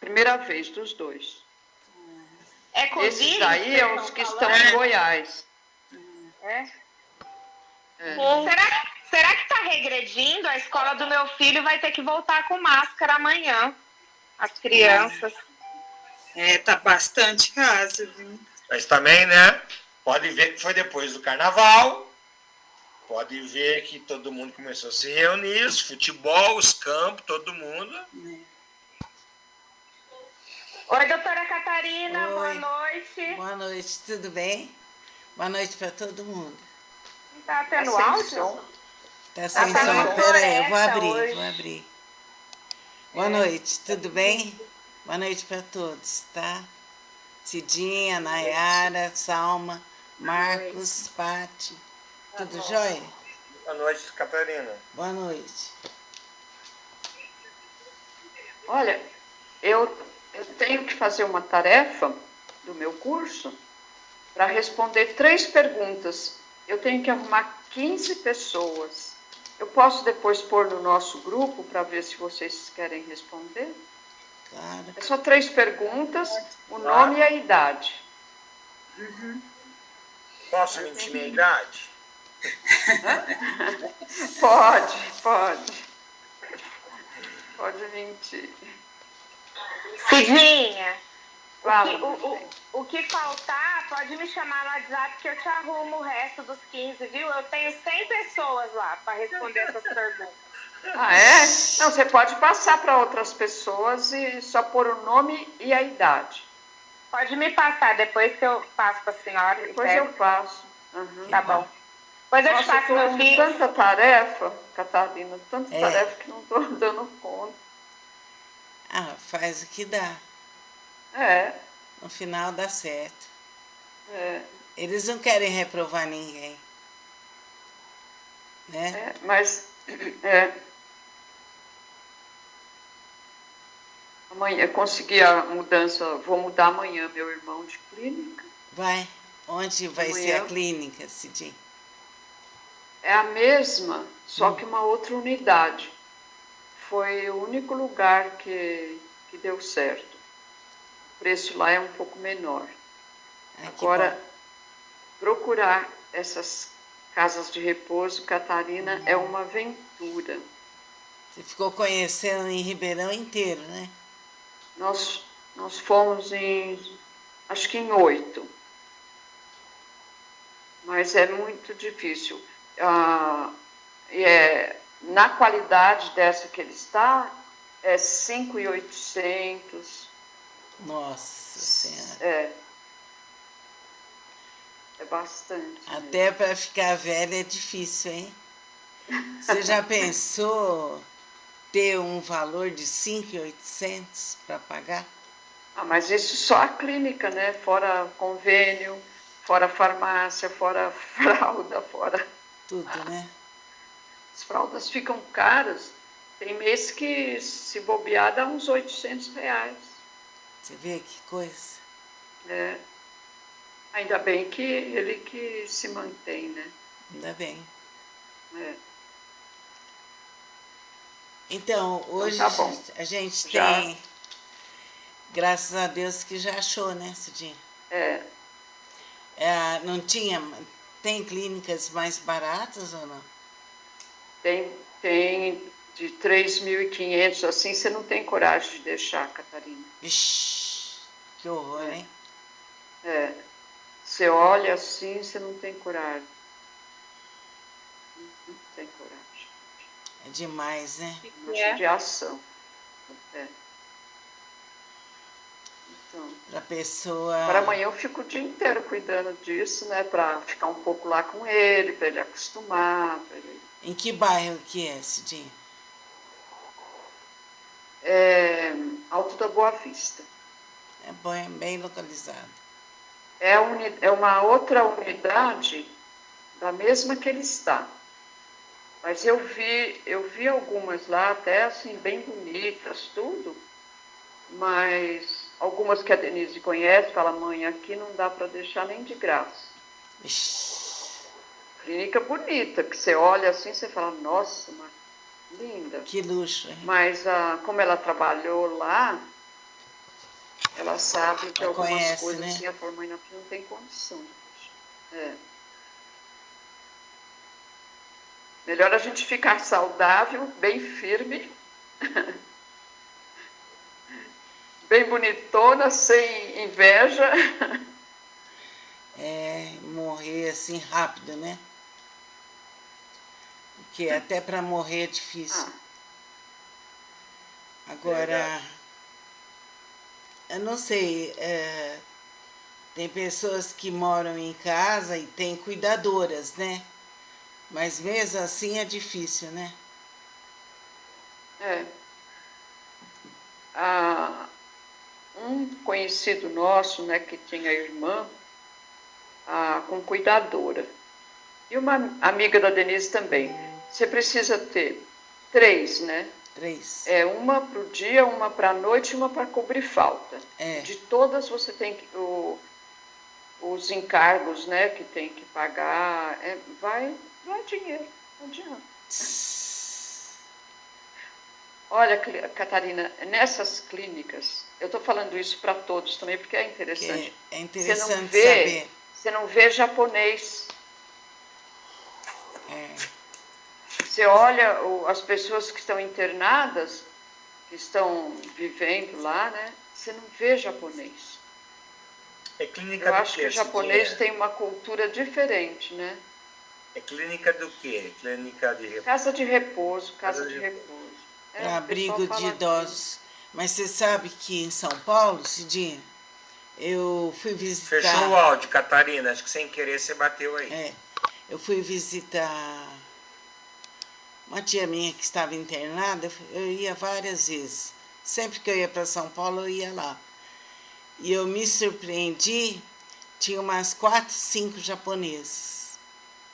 Primeira vez dos dois. É Covid? Esses daí é os que estão em Goiás. É? Será que está regredindo? A escola do meu filho vai ter que voltar com máscara amanhã. As crianças. Tá bastante caso, viu? Mas também, né? Pode ver que foi depois do carnaval. Pode ver que todo mundo começou a se reunir, os futebol, os campos, todo mundo. Oi, doutora Catarina, Oi. boa noite. Boa noite, tudo bem? Boa noite para todo mundo. Tá tendo áudio? Tá sem Tá som? muito Pera aí, eu vou floresta abrir, hoje. vou abrir. Boa noite, tudo bem? Boa noite para todos, tá? Cidinha, Nayara, Salma, Marcos, Pati. Tudo jóia? Boa noite, Catarina. Boa noite. Olha, eu tenho que fazer uma tarefa do meu curso para responder 3 perguntas. Eu tenho que arrumar 15 pessoas. Eu posso depois pôr no nosso grupo para ver se vocês querem responder? Claro. É só 3 perguntas, o nome e a idade. Posso mentir minha idade? Pode. Pode mentir. Cidinha, Fala, o que faltar, pode me chamar no WhatsApp que eu te arrumo o resto dos 15, viu? Eu tenho 100 pessoas lá para responder essas perguntas. Ah, é? Não, você pode passar para outras pessoas e só pôr o nome e a idade. Pode me passar, depois que eu passo para a senhora. Depois eu passo. Uhum. Tá bom. Depois eu te passo meu com filho. tanta tarefa, Catarina, tanta tarefa que não estou dando conta. Ah, faz o que dá. É. No final dá certo. É. Eles não querem reprovar ninguém. Né? Mas amanhã consegui a mudança, vou mudar amanhã meu irmão de clínica. Vai. Onde vai ser a clínica, Cidinha? É a mesma, só que uma outra unidade. Foi o único lugar que deu certo. O preço lá é um pouco menor. Agora, procurar essas casas de repouso, Catarina, é uma aventura. Você ficou conhecendo em Ribeirão inteiro, né? Nós fomos acho que em 8. Mas é muito difícil. Na qualidade dessa que ele está, é 5.800. Nossa Senhora. É bastante. Até para ficar velha é difícil, hein? Você já pensou ter um valor de 5.800 para pagar? Ah, mas isso só a clínica, né? Fora convênio, fora farmácia, fora fralda, fora... Tudo, né? As fraldas ficam caras. Tem mês que, se bobear, dá uns R$800. Você vê que coisa? É. Ainda bem que ele que se mantém, né? Ainda bem. É. Então, hoje Então, tá bom. a gente Já... tem, graças a Deus, que já achou, né, Cidinha? Não tinha... Tem clínicas mais baratas ou não? Tem de 3.500, assim, você não tem coragem de deixar, Catarina. Ixi, que horror, hein? Você olha assim, você não tem coragem. Não tem coragem. É demais, né? Judiação. Então, pra pessoa... Para amanhã eu fico o dia inteiro cuidando disso, né? Para ficar um pouco lá com ele, para ele acostumar. Em que bairro que é, Cidinha? Alto da Boa Vista. É bom, é bem localizado. É uma outra unidade da mesma que ele está. Mas eu vi algumas lá, até assim, bem bonitas, tudo. Mas algumas que a Denise conhece, fala, mãe, aqui não dá para deixar nem de graça. Ixi. Clínica bonita, que você olha assim, você fala, nossa, mas linda. Que luxo, hein? Mas como ela trabalhou lá, Ela sabe que Ela algumas conhece, coisas né? assim a forma não tem condição. É. Melhor a gente ficar saudável, bem firme, bem bonitona, sem inveja. Morrer assim rápido, né? Porque até para morrer é difícil. Agora, Verdade. eu não sei, tem pessoas que moram em casa e têm cuidadoras, né? Mas mesmo assim é difícil, né? É. Um conhecido nosso, né, que tinha irmã com cuidadora. E uma amiga da Denise também. Você precisa ter 3, né? 3. Uma para o dia, uma para a noite e uma para cobrir falta. De todas você tem que... os encargos, né, que tem que pagar, vai dinheiro, não adianta. Olha, Catarina, nessas clínicas, eu estou falando isso para todos também, porque é interessante. É interessante saber. Você saber. não vê japonês. É. Você olha as pessoas que estão internadas, que estão vivendo lá, né? Você não vê japonês. É clínica Eu do acho quê, que o japonês Cidinha? tem uma cultura diferente, né? É clínica do quê? Clínica de repouso. Casa de repouso, casa Casa de de repouso. Para O pessoal abrigo de fala idosos. Mas você sabe que em São Paulo, Cidinha, eu fui visitar... Fechou o áudio, Catarina. Acho que sem querer você bateu aí. Eu fui visitar uma tia minha que estava internada, eu ia várias vezes. Sempre que eu ia para São Paulo, eu ia lá. E eu me surpreendi, tinha umas 4, 5 japoneses.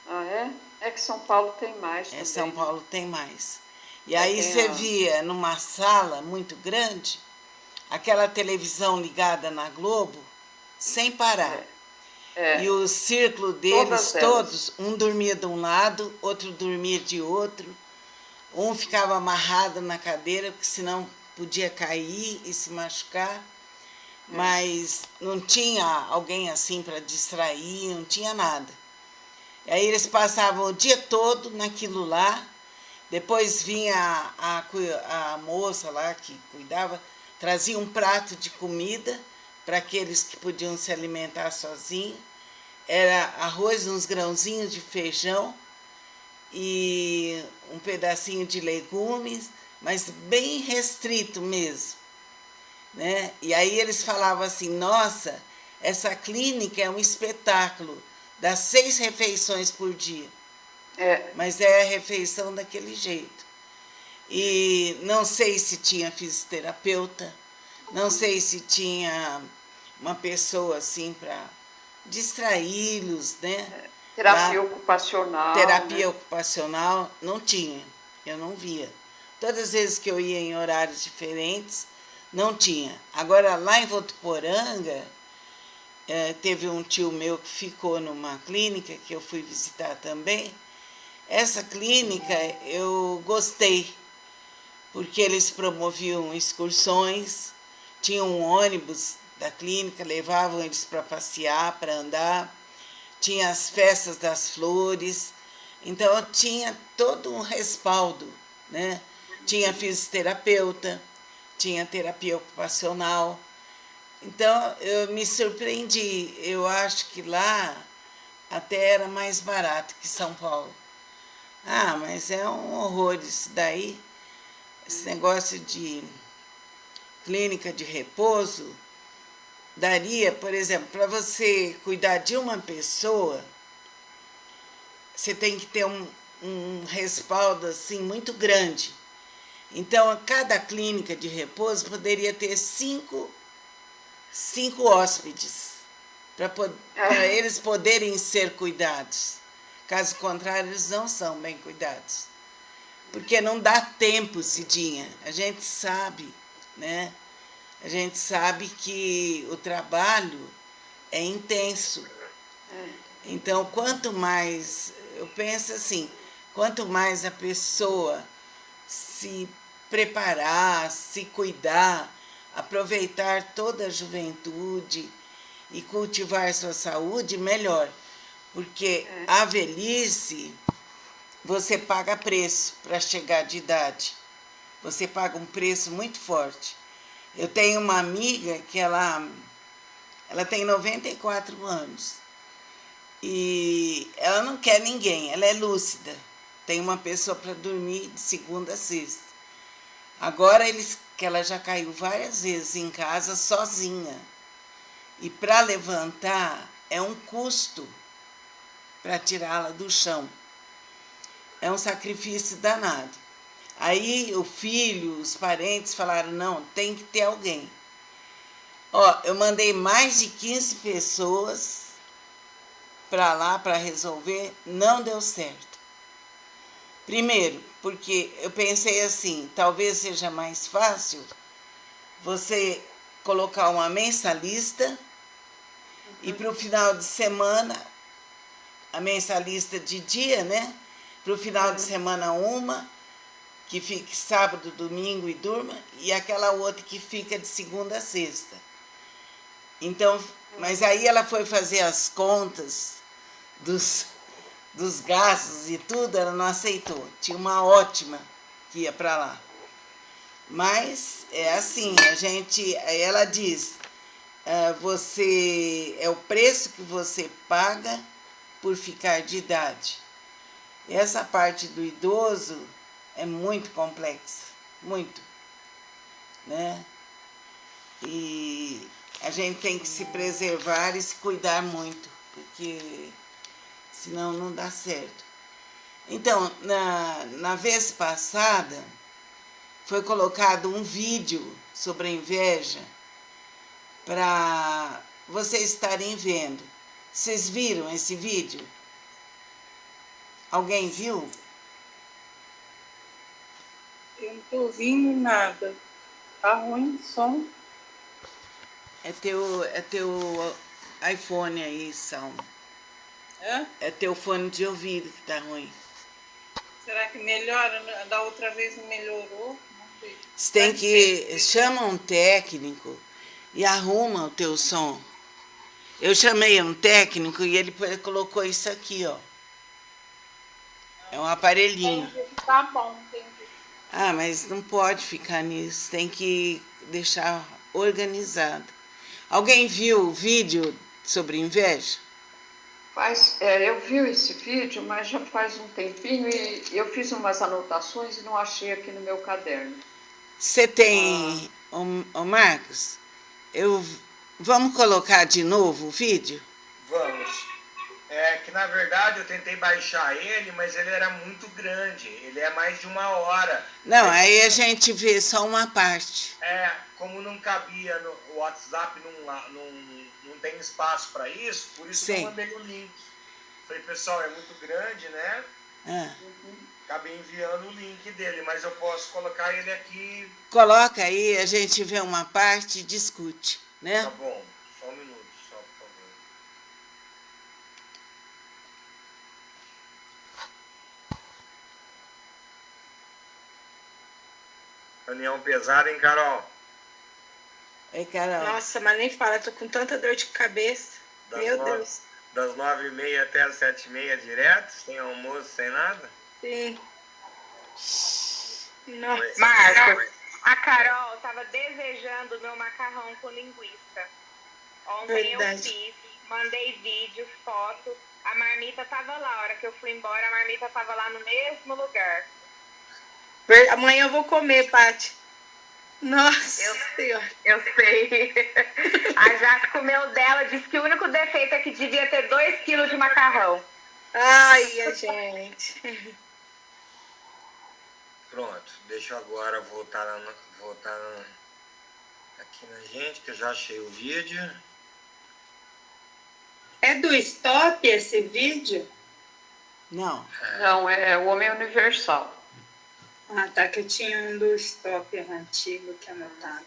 Ah, é? É que São Paulo tem mais também. São Paulo tem mais. E É, aí tem você a- via numa sala muito grande, aquela televisão ligada na Globo, sem parar. É, E o círculo deles todas elas. todos, um dormia de um lado, outro dormia de outro. Um ficava amarrado na cadeira, porque senão podia cair e se machucar. Mas não tinha alguém assim para distrair, não tinha nada. E aí eles passavam o dia todo naquilo lá. Depois vinha a moça lá que cuidava, trazia um prato de comida para aqueles que podiam se alimentar sozinhos. Era arroz, uns grãozinhos de feijão e um pedacinho de legumes, mas bem restrito mesmo, né? E aí eles falavam assim, nossa, essa clínica é um espetáculo, dá 6 refeições por dia. Mas é a refeição daquele jeito. E não sei se tinha fisioterapeuta, não sei se tinha uma pessoa assim para distraí-los, né? Terapia ocupacional. Terapia né? ocupacional não tinha, eu não via. Todas as vezes que eu ia em horários diferentes, não tinha. Agora, lá em Votuporanga, teve um tio meu que ficou numa clínica que eu fui visitar também. Essa clínica eu gostei, porque eles promoviam excursões, tinham um ônibus da clínica, levavam eles para passear, para andar, tinha as festas das flores, então tinha todo um respaldo, né? Tinha fisioterapeuta, tinha terapia ocupacional. Então eu me surpreendi, eu acho que lá até era mais barato que São Paulo. Ah, mas é um horror isso daí, esse negócio de clínica de repouso. Daria, por exemplo, para você cuidar de uma pessoa, você tem que ter um respaldo assim muito grande. Então, cada clínica de repouso poderia ter 5 hóspedes, para eles poderem ser cuidados. Caso contrário, eles não são bem cuidados. Porque não dá tempo, Cidinha. A gente sabe, né? A gente sabe que o trabalho é intenso. Então, quanto mais, eu penso assim, quanto mais a pessoa se preparar, se cuidar, aproveitar toda a juventude e cultivar sua saúde, melhor. Porque a velhice, você paga preço para chegar de idade. Você paga um preço muito forte. Eu tenho uma amiga que ela tem 94 anos. E ela não quer ninguém, ela é lúcida. Tem uma pessoa para dormir de segunda a sexta. Agora que ela já caiu várias vezes em casa sozinha. E para levantar é um custo para tirá-la do chão. É um sacrifício danado. Aí o filho, os parentes falaram, não, tem que ter alguém. Ó, eu mandei mais de 15 pessoas para lá para resolver, não deu certo. Primeiro, porque eu pensei assim, talvez seja mais fácil você colocar uma mensalista e para o final de semana, a mensalista de dia, né? Para o final de semana uma, que fique sábado, domingo e durma, e aquela outra que fica de segunda a sexta. Então, mas aí ela foi fazer as contas dos gastos e tudo, ela não aceitou. Tinha uma ótima que ia para lá. Mas é assim, ela diz, você é o preço que você paga por ficar de idade. Essa parte do idoso é muito complexa, muito, né? E a gente tem que se preservar e se cuidar muito, porque senão não dá certo. Então, na vez passada, foi colocado um vídeo sobre a inveja para vocês estarem vendo. Vocês viram esse vídeo? Alguém viu? Eu não tô ouvindo nada. Tá ruim o som. É teu iPhone aí, Salma. Hã? É teu fone de ouvido que tá ruim. Será que melhora? Da outra vez não melhorou? Não sei. Você tem que... Chama um técnico e arruma o teu som. Eu chamei um técnico e ele colocou isso aqui, ó. É um aparelhinho. Entendi. Tá bom, entendi. Ah, mas não pode ficar nisso. Tem que deixar organizado. Alguém viu o vídeo sobre inveja? Eu vi esse vídeo, mas já faz um tempinho e eu fiz umas anotações e não achei aqui no meu caderno. Você tem, ô Marcos, vamos colocar de novo o vídeo? Vamos. É que, na verdade, eu tentei baixar ele, mas ele era muito grande. Ele é mais de 1 hora. Não, aí a gente vê só uma parte. Como não cabia no WhatsApp, não tem espaço para isso, por isso que eu mandei o link. Falei, pessoal, é muito grande, né? Acabei enviando o link dele, mas eu posso colocar ele aqui. Coloca aí, a gente vê uma parte e discute, né? Tá bom, só um minuto, só, por favor. Reunião pesada, hein, Carol? Oi, Carol. Nossa, mas nem fala, tô com tanta dor de cabeça. Meu Deus. Das 9h30 até as 7h30 direto, sem almoço, sem nada? Sim. Nossa. Marcos, a Carol tava desejando o meu macarrão com linguiça. Ontem eu fiz, mandei vídeo, foto. A marmita tava lá, a hora que eu fui embora, a marmita tava lá no mesmo lugar. Amanhã eu vou comer, Paty. Nossa Senhora. Eu sei. A Jaque comeu dela, disse que o único defeito é que devia ter 2 quilos de macarrão. Ai, a gente. Pronto, deixa eu agora voltar aqui na gente, que eu já achei o vídeo. É do Stop esse vídeo? Não. Não, é o Homem Universal. Ah, tá, que eu tinha um do Stop antigo que anotado.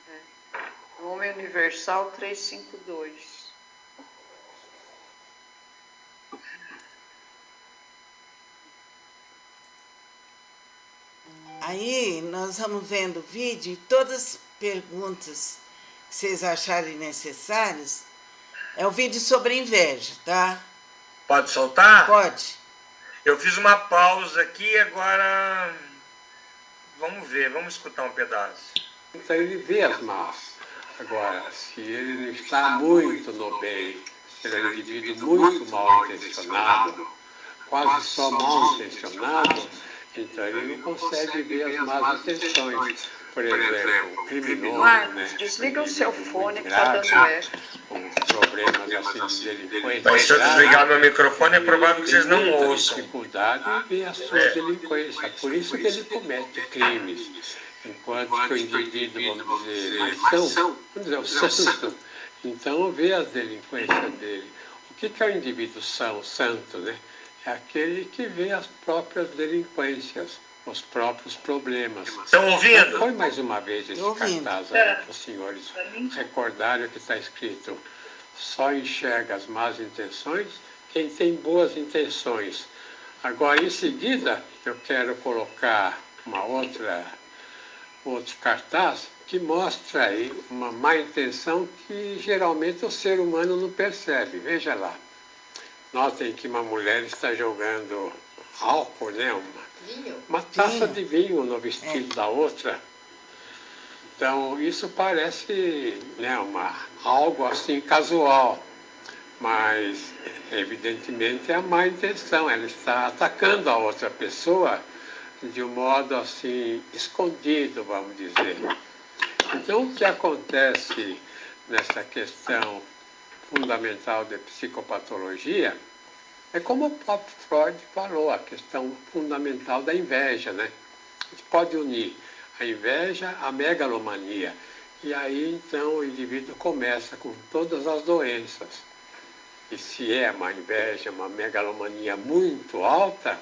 O Homem Universal 352. Aí nós vamos vendo o vídeo e todas as perguntas vocês acharem necessários, é o vídeo sobre inveja, tá? Pode soltar? Pode. Eu fiz uma pausa aqui, agora vamos ver, vamos escutar um pedaço. Então ele vê as más. Agora, se ele não está muito no bem, se ele é um indivíduo muito mal intencionado, quase só mal intencionado, então ele não consegue ver as más intenções. Por exemplo, o criminoso, Marcos, desliga o seu fone que está dando eco. com problemas assim de delinquência. Mas se eu desligar meu microfone, é provável que vocês não ouçam. Dificuldade em ver a sua delinquência. Por isso que ele comete crimes. Enquanto que o indivíduo, vamos dizer, o santo, então vê as delinquências dele. O que é o indivíduo santo, né? É aquele que vê as próprias delinquências, os próprios problemas. Estão ouvindo? Põe mais uma vez esse cartaz aí para os senhores recordarem o que está escrito. Só enxerga as más intenções quem tem boas intenções. Agora, em seguida, eu quero colocar outro cartaz que mostra aí uma má intenção que geralmente o ser humano não percebe. Veja lá. Notem que uma mulher está jogando álcool, né? Uma taça de vinho no vestido da outra. Então, isso parece, né, algo assim casual, mas evidentemente é a má intenção. Ela está atacando a outra pessoa de um modo assim escondido, vamos dizer. Então, o que acontece nessa questão fundamental de psicopatologia é como o próprio Freud falou, a questão fundamental da inveja, né? A gente pode unir a inveja à megalomania. E aí, então, o indivíduo começa com todas as doenças. E se é uma inveja, uma megalomania muito alta,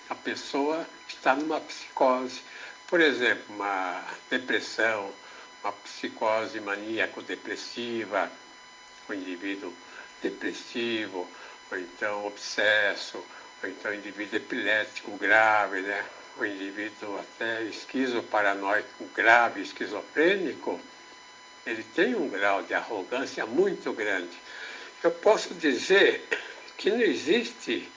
a pessoa está numa psicose. Por exemplo, uma depressão, uma psicose maníaco-depressiva, o indivíduo depressivo, ou então obsesso, ou então indivíduo epilético grave, né? O indivíduo até esquizoparanoico grave, esquizofrênico, ele tem um grau de arrogância muito grande. Eu posso dizer que não existe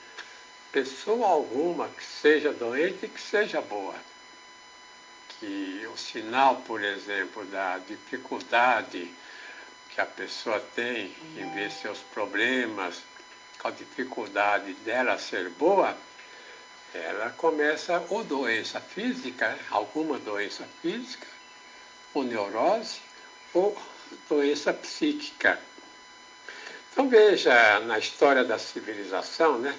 pessoa alguma que seja doente e que seja boa. Que o sinal, por exemplo, da dificuldade que a pessoa tem em ver seus problemas, com a dificuldade dela ser boa, ela começa ou doença física, alguma doença física, ou neurose, ou doença psíquica. Então veja na história da civilização, né,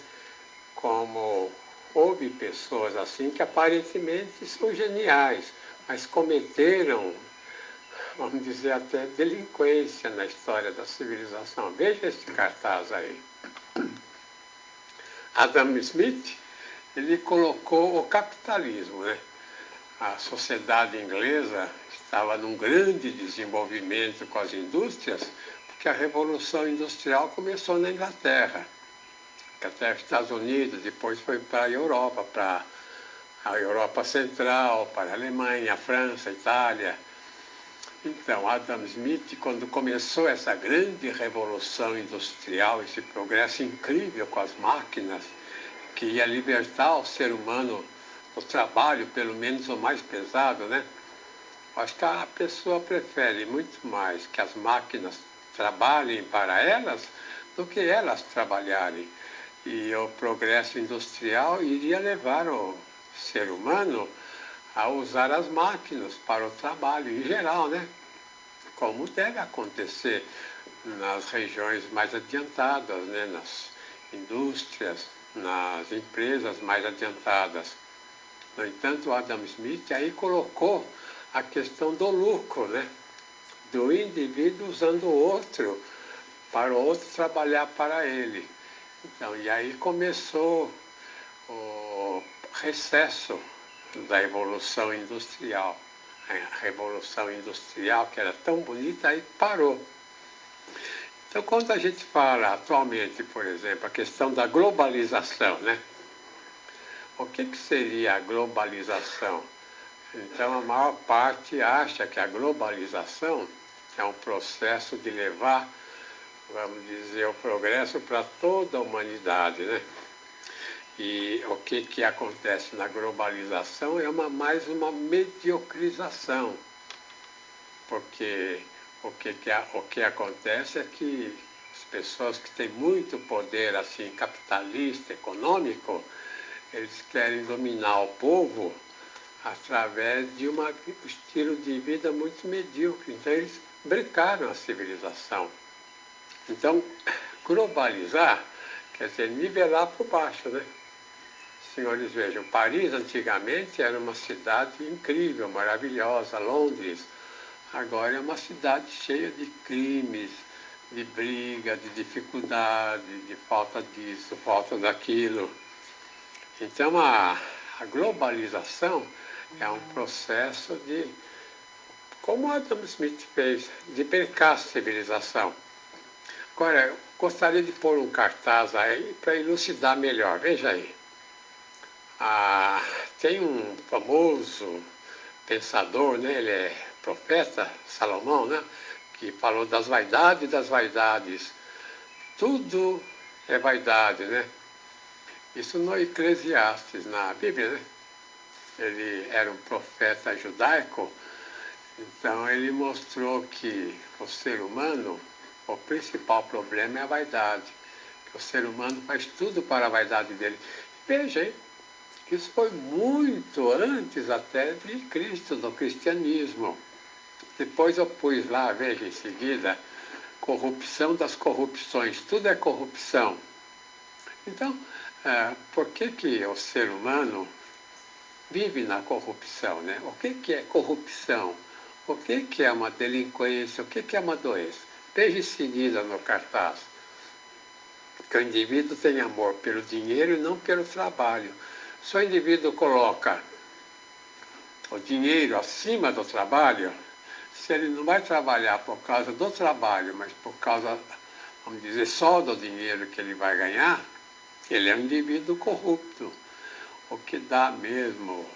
como houve pessoas assim que aparentemente são geniais, mas cometeram, vamos dizer, até delinquência na história da civilização. Veja esse cartaz aí. Adam Smith, ele colocou o capitalismo, né? A sociedade inglesa estava num grande desenvolvimento com as indústrias, porque a Revolução Industrial começou na Inglaterra. Até os Estados Unidos, depois foi para a Europa Central, para a Alemanha, a França, a Itália. Então, Adam Smith, quando começou essa grande revolução industrial, esse progresso incrível com as máquinas, que ia libertar o ser humano do trabalho, pelo menos o mais pesado, né? Acho que a pessoa prefere muito mais que as máquinas trabalhem para elas do que elas trabalharem. E o progresso industrial iria levar o ser humano a usar as máquinas para o trabalho em geral, né? Como deve acontecer nas regiões mais adiantadas, né? Nas indústrias, nas empresas mais adiantadas. No entanto, Adam Smith aí colocou a questão do lucro, né? Do indivíduo usando o outro para o outro trabalhar para ele. Então, e aí começou o recesso da evolução industrial. A revolução industrial, que era tão bonita, aí parou. Então, quando a gente fala atualmente, por exemplo, a questão da globalização, né? O que seria a globalização? Então, a maior parte acha que a globalização é um processo de levar, vamos dizer, o progresso para toda a humanidade, né? E o que acontece na globalização é mais uma mediocrização, porque o que acontece é que as pessoas que têm muito poder assim capitalista, econômico, eles querem dominar o povo através de um estilo de vida muito medíocre. Então eles brecaram a civilização. Então, globalizar quer dizer nivelar por baixo, né? Senhores, vejam, Paris antigamente era uma cidade incrível, maravilhosa, Londres. Agora é uma cidade cheia de crimes, de briga, de dificuldade, de falta disso, falta daquilo. Então, a globalização é um processo de, como Adam Smith fez, de brecar a civilização. Agora, eu gostaria de pôr um cartaz aí para elucidar melhor. Veja aí. Tem um famoso pensador, né? Ele é profeta, Salomão, né? Que falou das vaidades. Tudo é vaidade, né? Isso no Eclesiastes, na Bíblia, né? Ele era um profeta judaico, então ele mostrou que o ser humano, o principal problema é a vaidade. Que o ser humano faz tudo para a vaidade dele. Veja, hein? Isso foi muito antes até de Cristo, do cristianismo. Depois eu pus lá, veja, em seguida, corrupção das corrupções. Tudo é corrupção. Então, por que o ser humano vive na corrupção, né? O que é corrupção? O que é uma delinquência? O que é uma doença? Veja em seguida no cartaz. Que o indivíduo tem amor pelo dinheiro e não pelo trabalho. Se o indivíduo coloca o dinheiro acima do trabalho, se ele não vai trabalhar por causa do trabalho, mas por causa, vamos dizer, só do dinheiro que ele vai ganhar, ele é um indivíduo corrupto. O que dá mesmo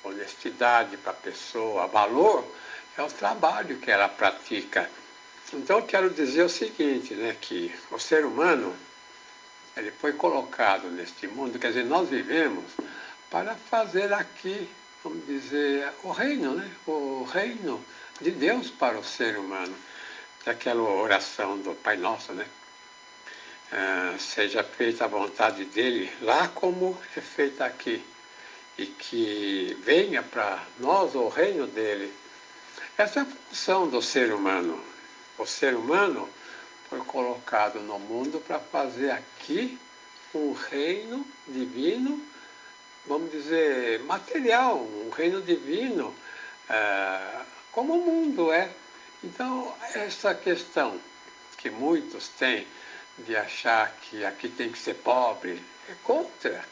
honestidade para a pessoa, valor, é o trabalho que ela pratica. Então, eu quero dizer o seguinte, né, que o ser humano, ele foi colocado neste mundo, quer dizer, nós vivemos para fazer aqui, vamos dizer, o reino, né? O reino de Deus para o ser humano. Daquela oração do Pai Nosso, né? Seja feita a vontade dele lá como é feita aqui. E que venha para nós o reino dele. Essa é a função do ser humano. O ser humano foi colocado no mundo para fazer aqui um reino divino, vamos dizer, material, um reino divino, como o mundo é. Então, essa questão que muitos têm de achar que aqui tem que ser pobre, é contra,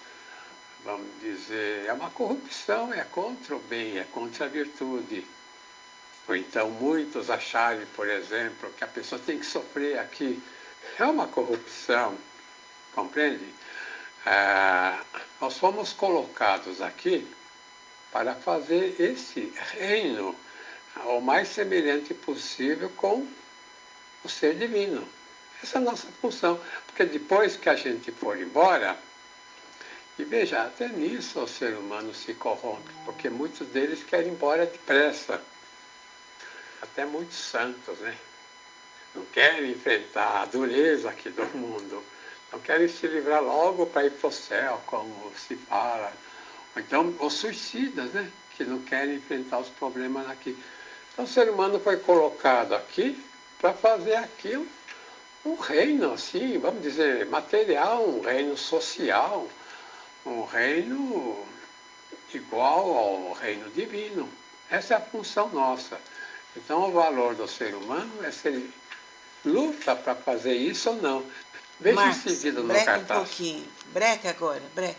vamos dizer, é uma corrupção, é contra o bem, é contra a virtude. Ou então muitos acharem, por exemplo, que a pessoa tem que sofrer aqui. É uma corrupção, compreende? Nós fomos colocados aqui para fazer esse reino o mais semelhante possível com o ser divino. Essa é a nossa função, porque depois que a gente for embora, e veja, até nisso o ser humano se corrompe, porque muitos deles querem ir embora depressa. Até muitos santos, né? Não querem enfrentar a dureza aqui do mundo. Não querem se livrar logo para ir para o céu, como se fala. Ou então os suicidas, né? Que não querem enfrentar os problemas aqui. Então o ser humano foi colocado aqui para fazer aqui um reino, assim, vamos dizer, material, um reino social, um reino igual ao reino divino. Essa é a função nossa. Então, o valor do ser humano é se ele luta para fazer isso ou não. Veja em seguida no cartaz. Breca um pouquinho. Breca agora, breca.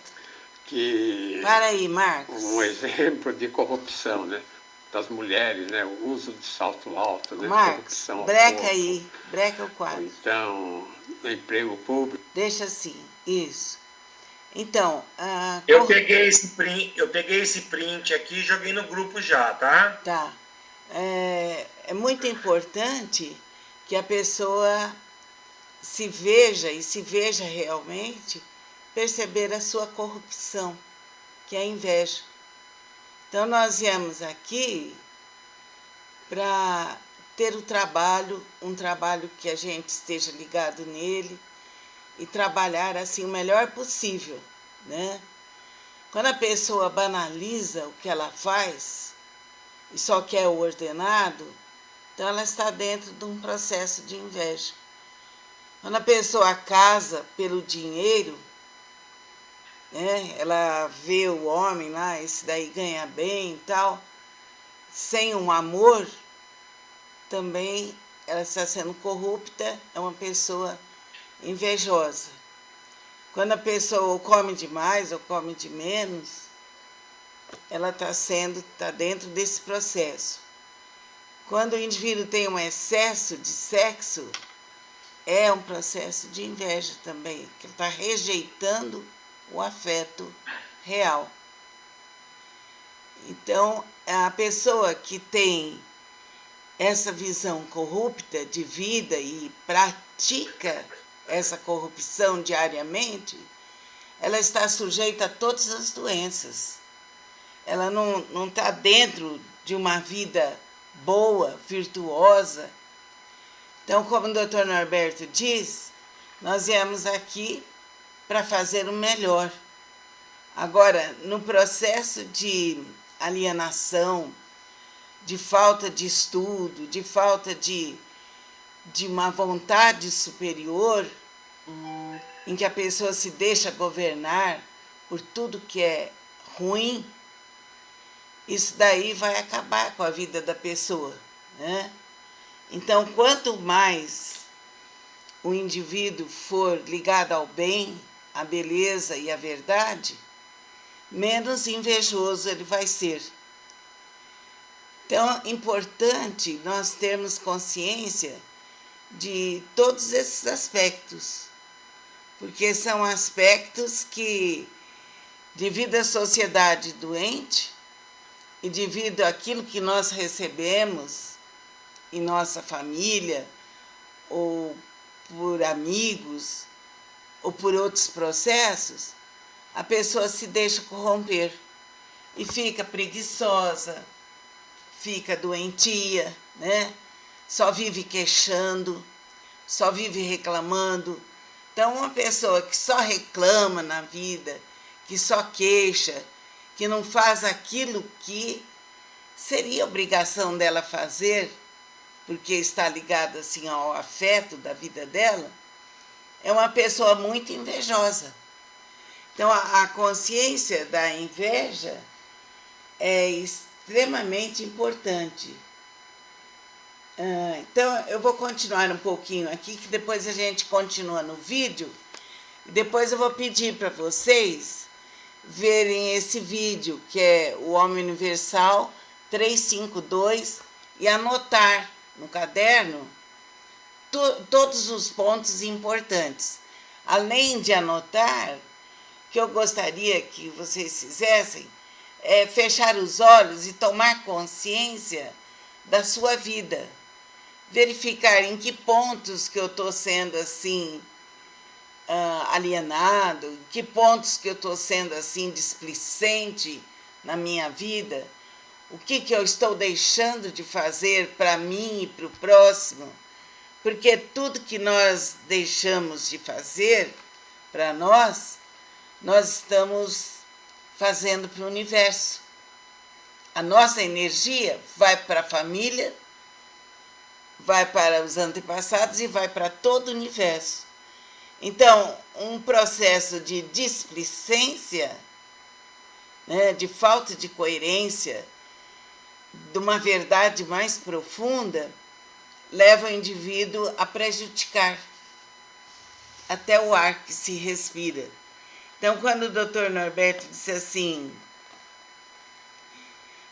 Para aí, Marcos. Um exemplo de corrupção, né? Das mulheres, né? O uso de salto alto, né? Marcos, breca aí. Breca o quadro. Então, no emprego público. Deixa assim, isso. Então, eu peguei esse print aqui e joguei no grupo já, tá? Tá. é muito importante que a pessoa se veja e se veja realmente perceber a sua corrupção, que é a inveja. Então, nós viemos aqui para ter o trabalho, um trabalho que a gente esteja ligado nele e trabalhar assim o melhor possível, né? Quando a pessoa banaliza o que ela faz e só quer o ordenado, então ela está dentro de um processo de inveja. Quando a pessoa casa pelo dinheiro, né, ela vê o homem lá, esse daí ganha bem e tal, sem um amor, também ela está sendo corrupta, é uma pessoa invejosa. Quando a pessoa ou come demais ou come de menos, ela está dentro desse processo. Quando o indivíduo tem um excesso de sexo, é um processo de inveja também, que ele está rejeitando o afeto real. Então, a pessoa que tem essa visão corrupta de vida e pratica essa corrupção diariamente, ela está sujeita a todas as doenças. Ela não está dentro de uma vida boa, virtuosa. Então, como o Dr. Norberto diz, nós viemos aqui para fazer o melhor. Agora, no processo de alienação, de falta de estudo, de falta de uma vontade superior, em que a pessoa se deixa governar por tudo que é ruim, isso daí vai acabar com a vida da pessoa, né? Então, quanto mais o indivíduo for ligado ao bem, à beleza e à verdade, menos invejoso ele vai ser. Então, é importante nós termos consciência de todos esses aspectos, porque são aspectos que, devido à sociedade doente e devido àquilo que nós recebemos em nossa família, ou por amigos, ou por outros processos, a pessoa se deixa corromper e fica preguiçosa, fica doentia, né? Só vive queixando, só vive reclamando. Então, uma pessoa que só reclama na vida, que só queixa, que não faz aquilo que seria obrigação dela fazer, porque está ligada assim ao afeto da vida dela, é uma pessoa muito invejosa. Então, a consciência da inveja é extremamente importante. Então, eu vou continuar um pouquinho aqui, que depois a gente continua no vídeo, e depois eu vou pedir para vocês verem esse vídeo, que é o Homem Universal 352, e anotar no caderno todos os pontos importantes. Além de anotar, o que eu gostaria que vocês fizessem é fechar os olhos e tomar consciência da sua vida. Verificar em que pontos que eu estou sendo assim alienado, em que pontos que eu estou sendo assim displicente na minha vida, o que eu estou deixando de fazer para mim e para o próximo, porque tudo que nós deixamos de fazer para nós estamos fazendo para o universo. A nossa energia vai para a família, vai para os antepassados e vai para todo o universo. Então, um processo de displicência, né, de falta de coerência, de uma verdade mais profunda, leva o indivíduo a prejudicar até o ar que se respira. Então, quando o Dr. Norberto disse assim,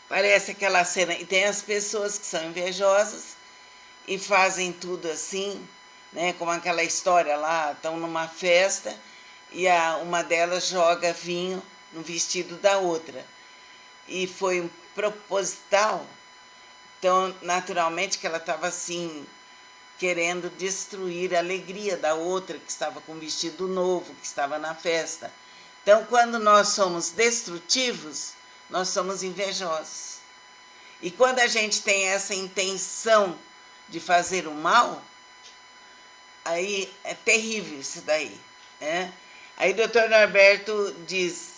parece aquela cena, e tem as pessoas que são invejosas e fazem tudo assim, né, como aquela história lá, estão numa festa e uma delas joga vinho no vestido da outra. E foi um proposital. Então, naturalmente que ela estava assim, querendo destruir a alegria da outra que estava com vestido novo, que estava na festa. Então, quando nós somos destrutivos, nós somos invejosos. E quando a gente tem essa intenção de fazer o mal, aí é terrível isso daí, né? Aí o doutor Norberto diz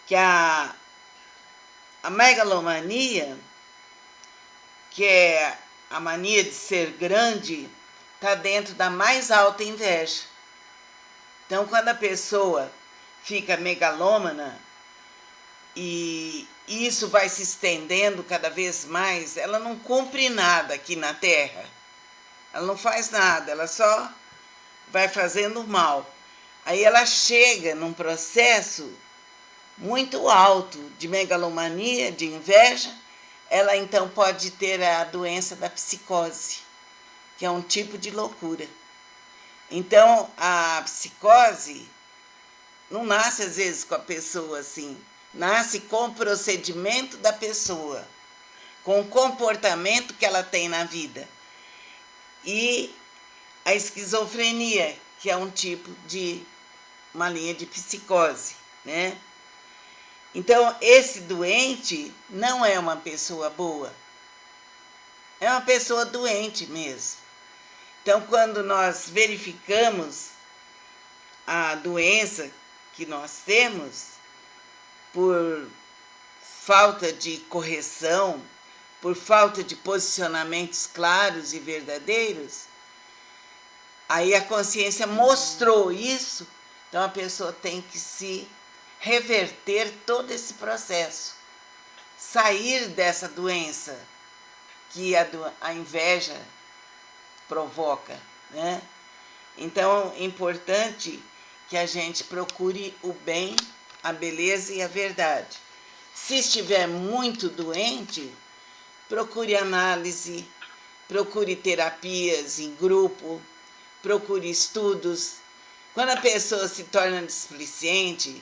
que a megalomania, que é a mania de ser grande, está dentro da mais alta inveja. Então, quando a pessoa fica megalômana e isso vai se estendendo cada vez mais, ela não cumpre nada aqui na Terra. Ela não faz nada, ela só vai fazendo mal. Aí ela chega num processo muito alto de megalomania, de inveja, ela então pode ter a doença da psicose, que é um tipo de loucura. Então, a psicose não nasce às vezes com a pessoa assim, nasce com o procedimento da pessoa, com o comportamento que ela tem na vida. E a esquizofrenia, que é um tipo de uma linha de psicose, né? Então, esse doente não é uma pessoa boa, é uma pessoa doente mesmo. Então, quando nós verificamos a doença que nós temos, por falta de correção, por falta de posicionamentos claros e verdadeiros, aí a consciência mostrou isso, então a pessoa tem que se reverter todo esse processo, sair dessa doença que a inveja provoca, né? Então, é importante que a gente procure o bem, a beleza e a verdade. Se estiver muito doente, procure análise, procure terapias em grupo, procure estudos. Quando a pessoa se torna displicente,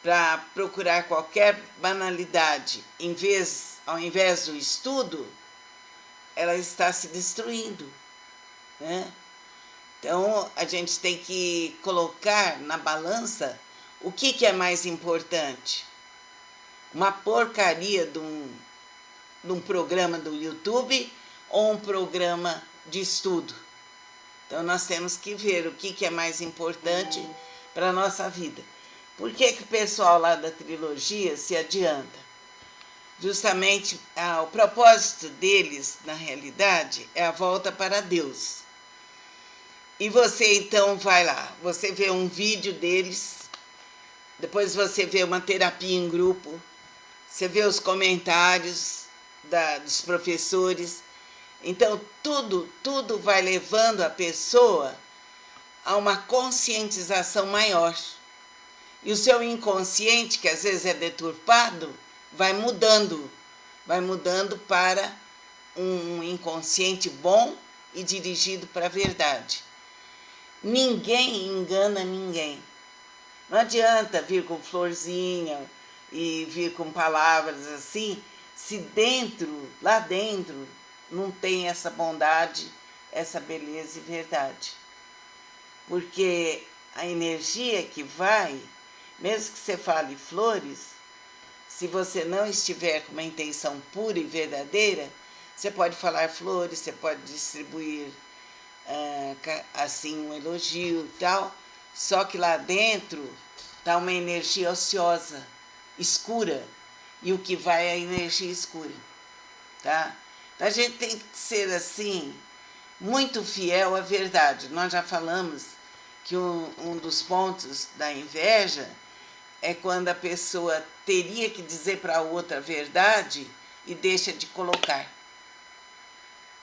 para procurar qualquer banalidade, ao invés do estudo, ela está se destruindo, né? Então, a gente tem que colocar na balança o que é mais importante. Uma porcaria de um programa do YouTube ou um programa de estudo. Então, nós temos que ver o que é mais importante para a nossa vida. Por que o pessoal lá da trilogia se adianta? Justamente, o propósito deles, na realidade, é a volta para Deus. E você, então, vai lá, você vê um vídeo deles, depois você vê uma terapia em grupo, você vê os comentários dos professores. Então, tudo vai levando a pessoa a uma conscientização maior. E o seu inconsciente, que às vezes é deturpado, vai mudando para um inconsciente bom e dirigido para a verdade. Ninguém engana ninguém. Não adianta vir com florzinha e vir com palavras assim, se lá dentro, não tem essa bondade, essa beleza e verdade. Porque a energia que vai, mesmo que você fale flores, se você não estiver com uma intenção pura e verdadeira, você pode falar flores, você pode distribuir assim um elogio e tal, só que lá dentro está uma energia ociosa, escura, e o que vai é a energia escura, tá? Então a gente tem que ser assim, muito fiel à verdade. Nós já falamos que um dos pontos da inveja é quando a pessoa teria que dizer para a outra a verdade e deixa de colocar.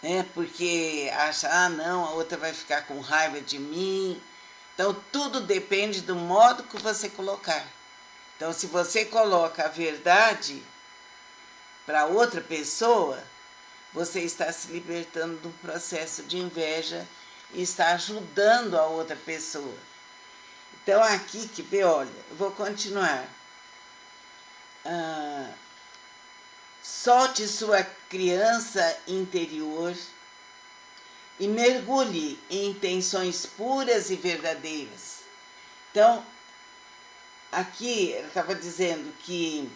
Né? Porque acha, não, a outra vai ficar com raiva de mim. Então, tudo depende do modo que você colocar. Então, se você coloca a verdade para outra pessoa, você está se libertando do processo de inveja e está ajudando a outra pessoa. Então, aqui que, olha, eu vou continuar. solte sua criança interior e mergulhe em intenções puras e verdadeiras. Então, aqui ela estava dizendo que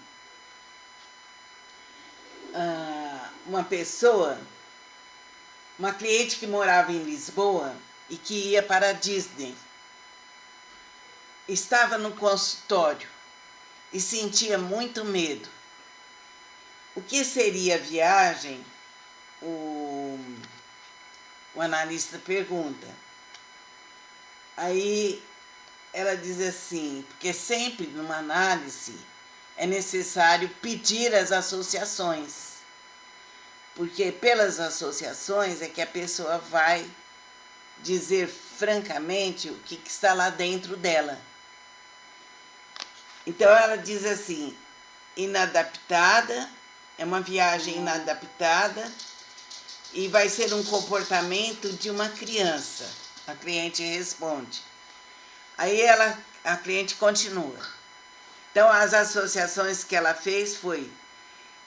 uma pessoa, uma cliente que morava em Lisboa e que ia para a Disney, estava no consultório e sentia muito medo. O que seria a viagem? O analista pergunta. Aí ela diz assim, porque sempre numa análise é necessário pedir as associações, porque pelas associações é que a pessoa vai dizer francamente o que está lá dentro dela. Então ela diz assim, inadaptada, é uma viagem inadaptada e vai ser um comportamento de uma criança. A cliente responde. Aí a cliente continua. Então as associações que ela fez foi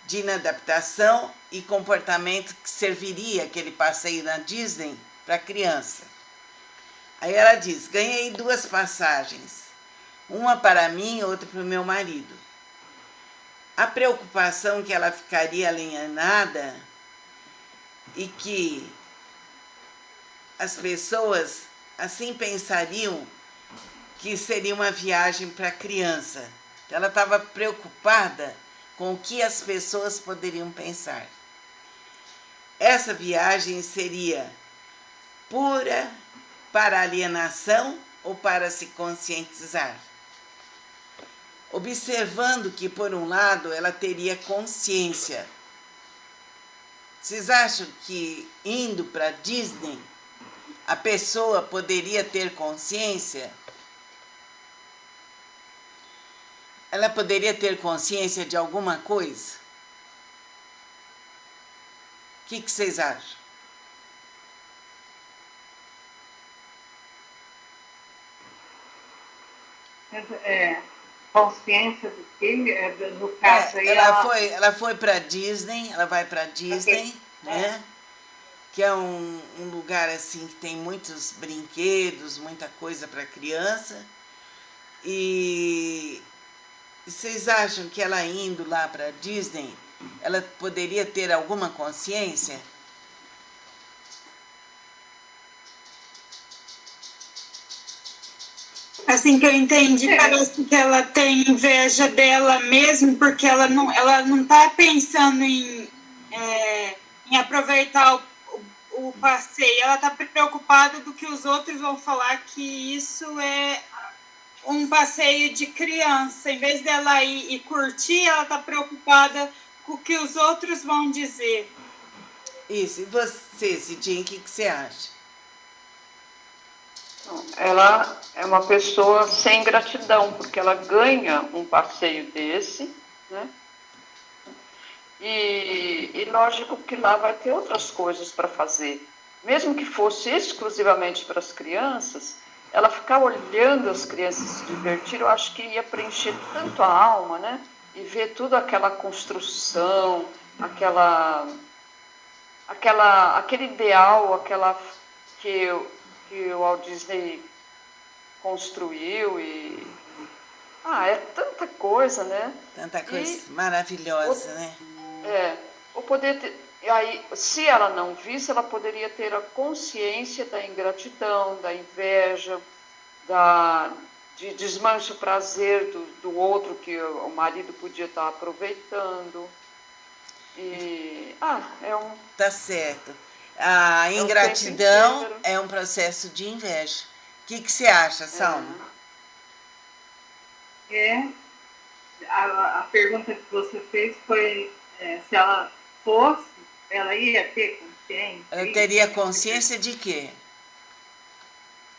de inadaptação e comportamento que serviria aquele passeio na Disney para criança. Aí ela diz, ganhei 2 passagens, uma para mim e outra para o meu marido. A preocupação que ela ficaria alienada e que as pessoas assim pensariam que seria uma viagem para criança. Ela estava preocupada com o que as pessoas poderiam pensar. Essa viagem seria pura para alienação ou para se conscientizar? Observando que, por um lado, ela teria consciência. Vocês acham que, indo para Disney, a pessoa poderia ter consciência? Ela poderia ter consciência de alguma coisa? O que vocês acham? Consciência do que? No caso aí, ela foi para Disney, ela vai para Disney, né? Que é um lugar assim que tem muitos brinquedos, muita coisa para criança. E vocês acham que ela indo lá para Disney, ela poderia ter alguma consciência? Assim que eu entendi, parece que ela tem inveja dela mesmo, porque ela não está pensando em aproveitar o passeio. Ela está preocupada do que os outros vão falar, que isso é um passeio de criança. Em vez dela ir e curtir, ela está preocupada com o que os outros vão dizer. Isso. E você, Cidinha, o que você acha? Ela é uma pessoa sem gratidão, porque ela ganha um passeio desse, né? E lógico que lá vai ter outras coisas para fazer. Mesmo que fosse exclusivamente para as crianças, ela ficar olhando as crianças se divertir, eu acho que ia preencher tanto a alma, né? E ver toda aquela construção, aquele ideal, que o Walt Disney construiu e... é tanta coisa, né? Tanta coisa maravilhosa, né? O poder ter... Aí, se ela não visse, ela poderia ter a consciência da ingratidão, da inveja, de desmanche o prazer do outro que o marido podia estar aproveitando. E... Tá certo. A ingratidão é um processo de inveja. O que você acha, Salma? A pergunta que você fez foi se ela fosse, ela ia ter consciência? Ela teria consciência de quê?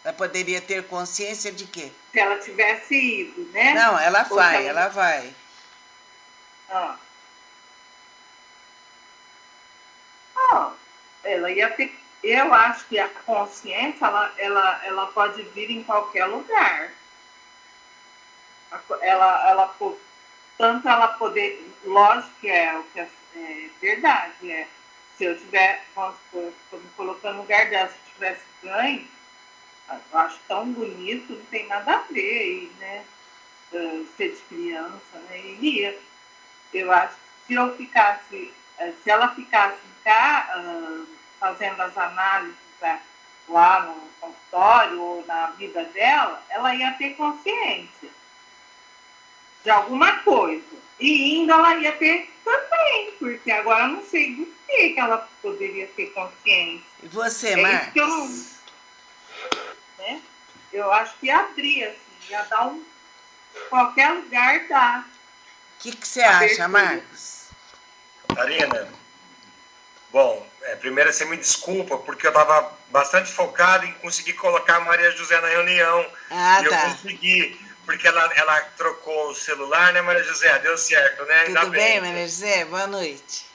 Ela poderia ter consciência de quê? Se ela tivesse ido, né? Não, ela vai. Ela ia ter... Eu acho que a consciência, ela pode vir em qualquer lugar. Tanto ela poder... Lógico que é o que É verdade, é. Se eu tiver, estou me colocando no lugar dela, se eu tivesse ganho, eu acho tão bonito, não tem nada a ver aí, né? Ser de criança, né? Iria. Eu acho que se eu ficasse, se ela ficasse cá, fazendo as análises lá no consultório ou na vida dela, ela ia ter consciência de alguma coisa. E ainda ela ia ter também, porque agora eu não sei do que ela poderia ter consciência. E você, Marcos? Eu não, né? Eu acho que ia abrir, assim, ia dar qualquer lugar dá. O que você acha, Marcos? Catarina, bom, primeiro você me desculpa, porque eu estava bastante focado em conseguir colocar a Maria José na reunião. Ah, e tá. Eu consegui, porque ela trocou o celular, né, Maria José? Deu certo, né? Tudo Ainda bem, Maria José? Boa noite.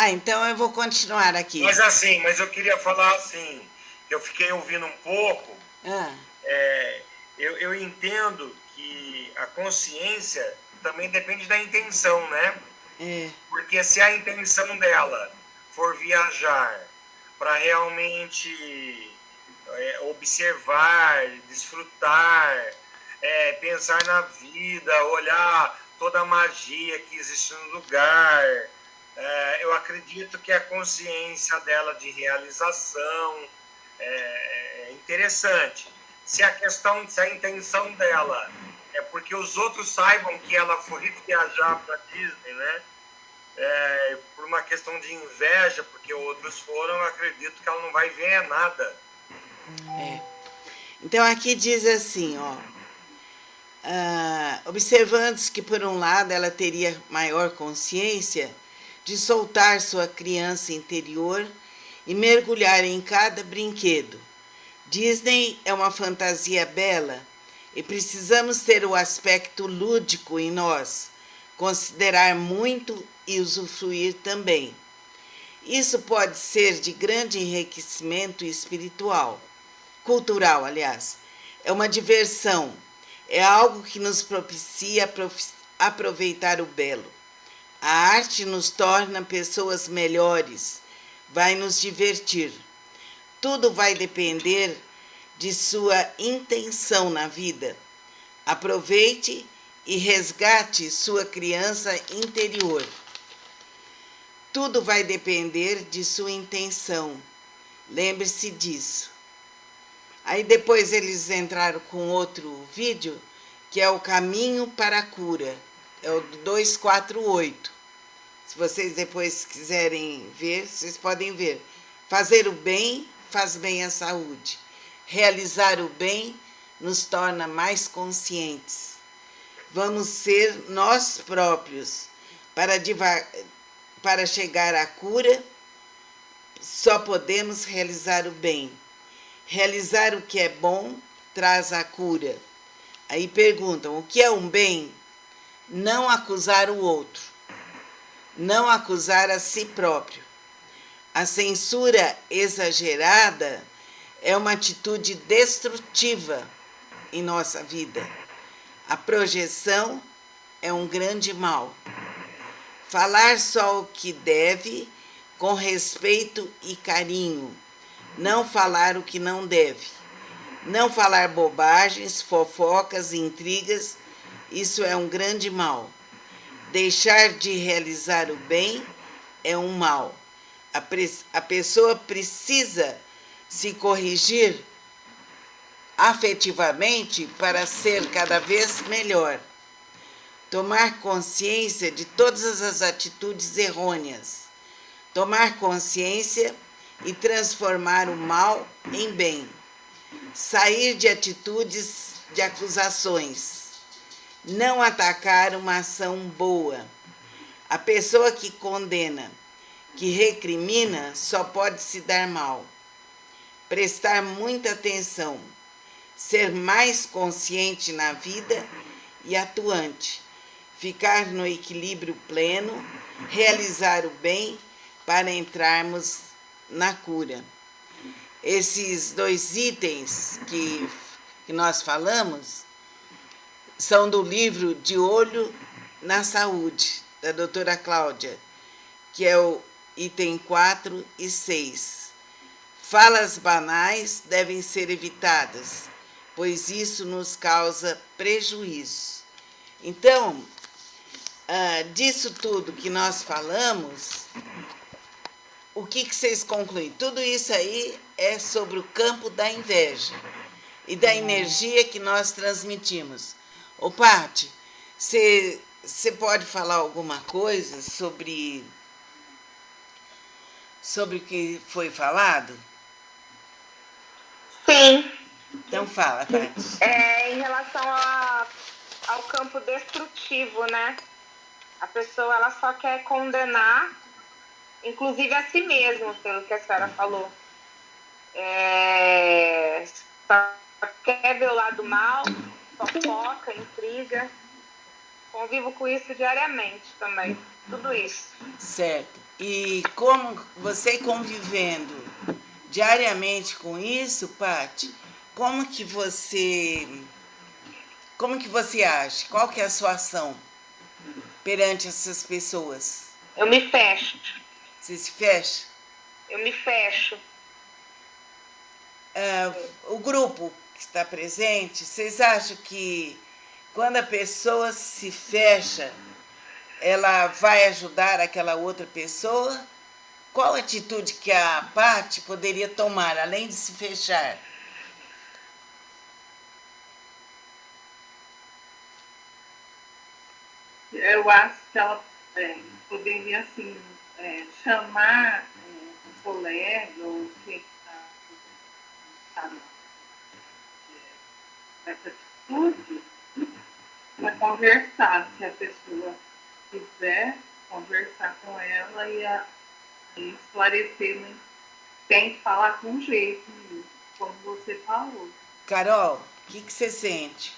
Então eu vou continuar aqui. Mas eu queria falar assim, que eu fiquei ouvindo um pouco, eu entendo que a consciência também depende da intenção, né? Porque se a intenção dela for viajar para realmente observar, desfrutar, pensar na vida, olhar toda a magia que existe no lugar, eu acredito que a consciência dela de realização é interessante. Se a intenção dela é porque os outros saibam que ela foi viajar para Disney, né? Por uma questão de inveja, porque outros foram, eu acredito que ela não vai ver nada. Então aqui diz assim, observando que por um lado ela teria maior consciência de soltar sua criança interior e mergulhar em cada brinquedo. Disney é uma fantasia bela e precisamos ter o aspecto lúdico em nós, considerar muito e usufruir também. Isso pode ser de grande enriquecimento espiritual, cultural, aliás. É uma diversão, é algo que nos propicia aproveitar o belo. A arte nos torna pessoas melhores, vai nos divertir. Tudo vai depender de sua intenção na vida. Aproveite e resgate sua criança interior. Tudo vai depender de sua intenção. Lembre-se disso. Aí depois eles entraram com outro vídeo, que é o Caminho para a Cura. É o 248. Se vocês depois quiserem ver, vocês podem ver. Fazer o bem faz bem à saúde. Realizar o bem nos torna mais conscientes. Vamos ser nós próprios. Para chegar à cura, só podemos realizar o bem. Realizar o que é bom traz a cura. Aí perguntam, o que é um bem? Não acusar o outro. Não acusar a si próprio. A censura exagerada é uma atitude destrutiva em nossa vida. A projeção é um grande mal. Falar só o que deve, com respeito e carinho. Não falar o que não deve. Não falar bobagens, fofocas, intrigas, isso é um grande mal. Deixar de realizar o bem é um mal. A pessoa precisa se corrigir afetivamente para ser cada vez melhor. Tomar consciência de todas as atitudes errôneas. Tomar consciência e transformar o mal em bem. Sair de atitudes de acusações. Não atacar uma ação boa. A pessoa que condena, que recrimina, só pode se dar mal. Prestar muita atenção. Ser mais consciente na vida e atuante. Ficar no equilíbrio pleno, realizar o bem para entrarmos na cura. Esses 2 itens que nós falamos são do livro De Olho na Saúde, da doutora Cláudia, que é o item 4 e 6. Falas banais devem ser evitadas, pois isso nos causa prejuízo. Então, disso tudo que nós falamos, o que vocês concluem? Tudo isso aí é sobre o campo da inveja e da energia que nós transmitimos. Ô, Pati, você pode falar alguma coisa sobre o que foi falado? Sim. Então fala, Pati. Em relação ao campo destrutivo, né? A pessoa ela só quer condenar, inclusive a si mesma, pelo que a senhora falou. Só quer ver o lado mal, fofoca, intriga. Convivo com isso diariamente também, tudo isso. Certo. E como você convivendo diariamente com isso, Pati, como que você age? Qual que é a sua ação perante essas pessoas? Eu me fecho. Você se fecha? Eu me fecho. O grupo que está presente, vocês acham que quando a pessoa se fecha, ela vai ajudar aquela outra pessoa? Qual atitude que a Pati poderia tomar, além de se fechar? Eu acho que ela poderia, assim, chamar um colega ou quem está nessa atitude para conversar, se a pessoa quiser conversar com ela e esclarecer, né? Tem que falar com jeito, como você falou. Carol, o que você sente?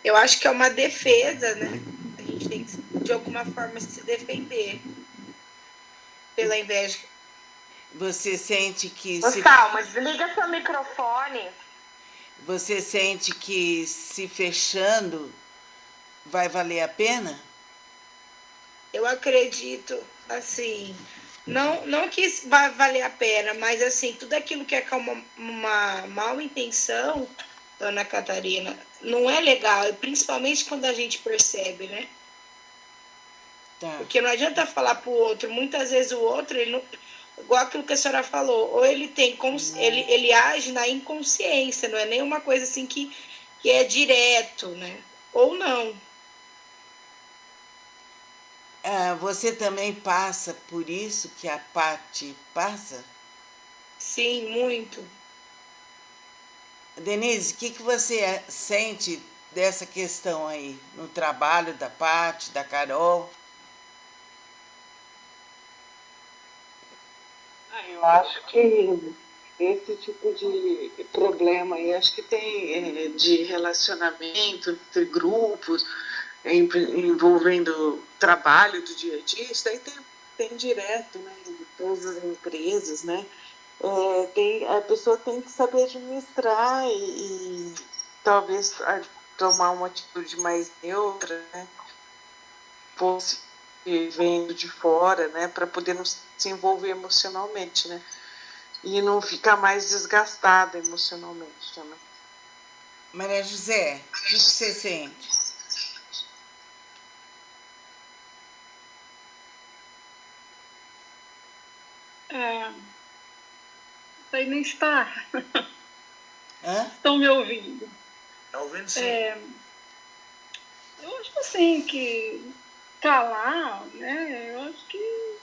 Eu acho que é uma defesa, né? A gente tem que, de alguma forma, se defender pela inveja. Você sente que... Calma, desliga seu microfone. Você sente que se fechando vai valer a pena? Eu acredito, assim, não que isso vai valer a pena, mas assim, tudo aquilo que é com uma mal intenção, Dona Catarina, não é legal, principalmente quando a gente percebe, né? Tá. Porque não adianta falar pro outro, muitas vezes o outro, ele não, igual aquilo que a senhora falou, ou ele tem, ele age na inconsciência, não é nenhuma coisa assim que é direto, né? Ou não. Você também passa por isso que a Pati passa? Sim, muito. Denise, o que você sente dessa questão aí, no trabalho da Pati, da Carol? Eu acho que esse tipo de problema aí, acho que tem de relacionamento entre grupos, envolvendo trabalho do dia a dia, isso aí tem direto, né, em todas as empresas, né? A pessoa tem que saber administrar e talvez tomar uma atitude mais neutra, né? Fosse vendo de fora, né? Para poder não se envolver emocionalmente, né? E não ficar mais desgastada emocionalmente também. Maria José, o que você sente? Aí nem está. Hã? Estão me ouvindo? Está ouvindo, sim. Eu acho assim que calar, né? Eu acho que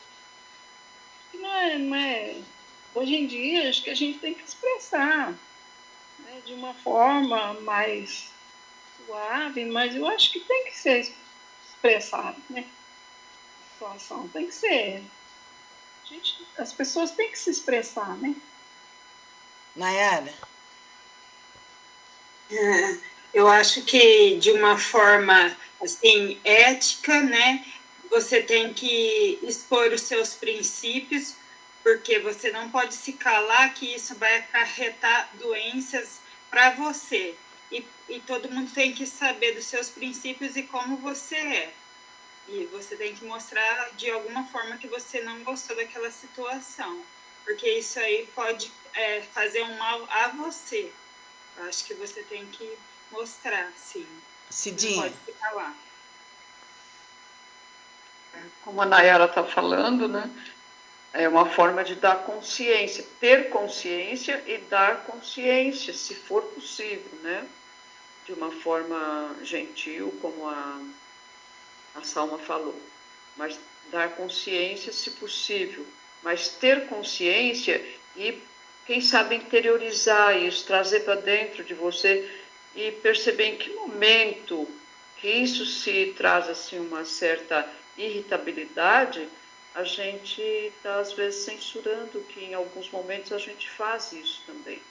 não é. Hoje em dia, acho que a gente tem que expressar, né, de uma forma mais suave, mas eu acho que tem que ser expressado, né? A situação tem que ser. As pessoas têm que se expressar, né? Nayara? Eu acho que de uma forma assim ética, né? Você tem que expor os seus princípios, porque você não pode se calar que isso vai acarretar doenças para você. e todo mundo tem que saber dos seus princípios e como você é. E você tem que mostrar de alguma forma que você não gostou daquela situação, porque isso aí pode fazer um mal a você. Eu acho que você tem que mostrar, sim. Cidinha. Não pode ficar lá. Como a Nayara está falando, né? É uma forma de dar consciência, ter consciência e dar consciência, se for possível, né? De uma forma gentil, como a Salma falou. Mas dar consciência, se possível. Mas ter consciência e, quem sabe, interiorizar isso, trazer para dentro de você e perceber em que momento que isso se traz assim uma certa irritabilidade, a gente está, às vezes, censurando que em alguns momentos a gente faz isso também.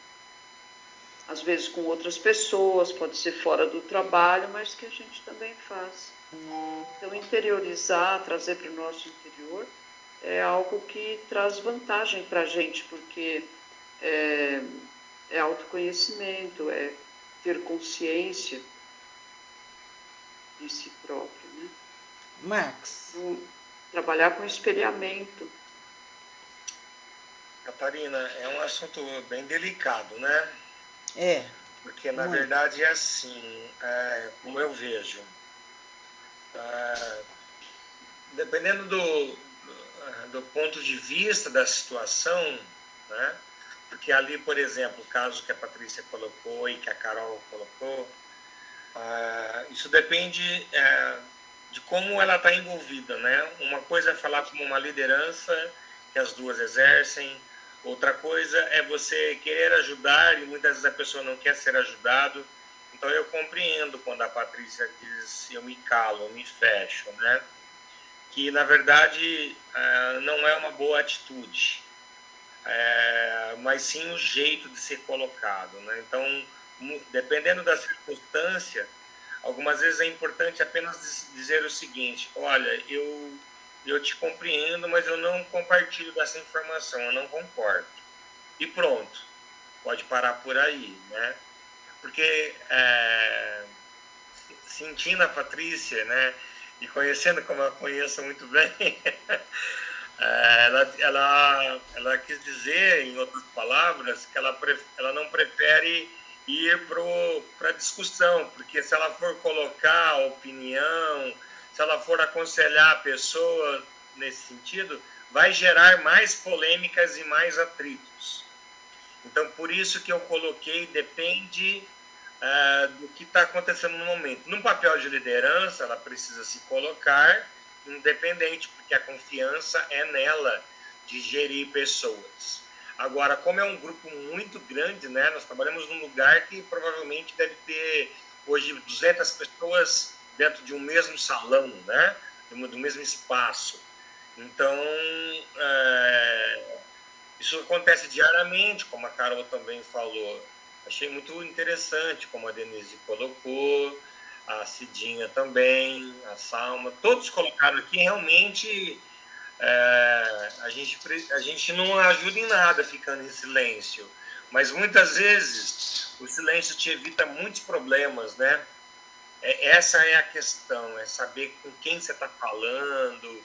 Às vezes com outras pessoas, pode ser fora do trabalho, mas que a gente também faz. Então, interiorizar, trazer para o nosso interior, é algo que traz vantagem para a gente, porque é autoconhecimento, é ter consciência de si próprio, né? Marcos. Então, trabalhar com espelhamento. Catarina, é um assunto bem delicado, né? É. Porque, na verdade, é assim, como eu vejo. Dependendo do ponto de vista da situação, né? Porque ali, por exemplo, o caso que a Patrícia colocou e que a Carol colocou, isso depende de como ela está envolvida, né? Uma coisa é falar como uma liderança que as duas exercem, outra coisa é você querer ajudar e muitas vezes a pessoa não quer ser ajudado. Então eu compreendo quando a Patrícia diz eu me calo, eu me fecho, né? Que na verdade não é uma boa atitude, mas sim o jeito de ser colocado, né? Então, dependendo da circunstância, algumas vezes é importante apenas dizer o seguinte: olha, eu te compreendo, mas eu não compartilho dessa informação, eu não concordo. E pronto, pode parar por aí, né? Porque sentindo a Patrícia, né, e conhecendo como eu conheço muito bem, ela quis dizer, em outras palavras, que ela não prefere ir para a discussão, porque se ela for colocar a opinião, se ela for aconselhar a pessoa nesse sentido, vai gerar mais polêmicas e mais atritos. Então, por isso que eu coloquei, depende do que está acontecendo no momento. Num papel de liderança, ela precisa se colocar independente, porque a confiança é nela de gerir pessoas. Agora, como é um grupo muito grande, né, nós trabalhamos num lugar que provavelmente deve ter hoje 200 pessoas dentro de um mesmo salão, né, do mesmo espaço. Então, isso acontece diariamente, como a Carol também falou. Achei muito interessante como a Denise colocou, a Cidinha também, a Salma, todos colocaram aqui. Realmente a gente não ajuda em nada ficando em silêncio, mas muitas vezes o silêncio te evita muitos problemas, né? Essa é a questão, é saber com quem você está falando,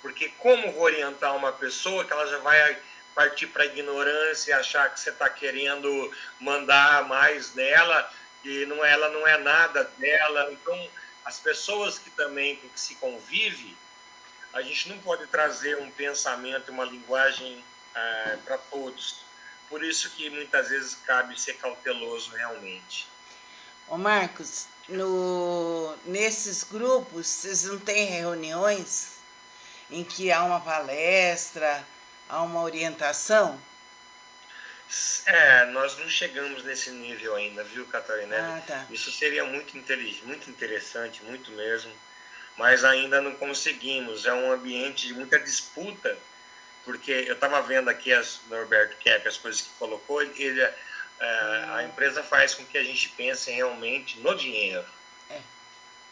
porque como orientar uma pessoa que ela já vai partir para a ignorância e achar que você está querendo mandar mais nela, e ela não é nada dela. Então, as pessoas que também com que se convive, a gente não pode trazer um pensamento, uma linguagem para todos. Por isso que muitas vezes cabe ser cauteloso realmente. Ô Marcos, nesses grupos, vocês não têm reuniões em que há uma palestra, há uma orientação? Nós não chegamos nesse nível ainda, viu, Catarina? Tá. Isso seria muito interessante, muito mesmo, mas ainda não conseguimos. É um ambiente de muita disputa, porque eu estava vendo aqui Norberto Kepp, as coisas que colocou, a empresa faz com que a gente pense realmente no dinheiro.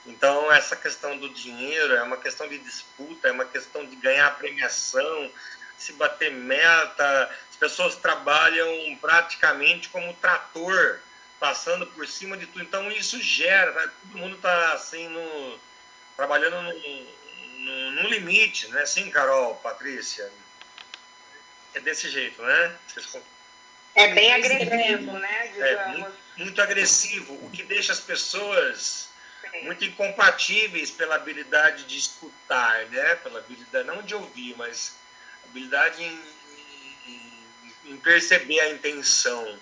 Então, essa questão do dinheiro é uma questão de disputa, é uma questão de ganhar premiação, se bater meta. As pessoas trabalham praticamente como trator passando por cima de tudo. Então isso gera, né? Todo mundo está assim, trabalhando no limite, né? Sim, Carol, Patrícia? É desse jeito, né? É bem agressivo, né? Digamos. Muito agressivo, o que deixa as pessoas muito incompatíveis pela habilidade de escutar, né? Pela habilidade, não de ouvir, mas habilidade em perceber a intenção.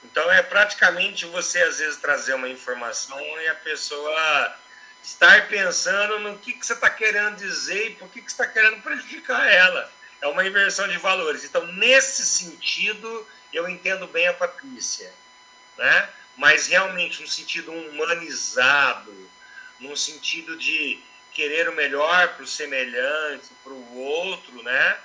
Então é praticamente você às vezes trazer uma informação e a pessoa estar pensando no que você está querendo dizer e por que você está querendo prejudicar ela. É uma inversão de valores. Então, nesse sentido, eu entendo bem a Patrícia, né? Mas realmente no sentido humanizado, no sentido de querer o melhor para o semelhante, para o outro, né?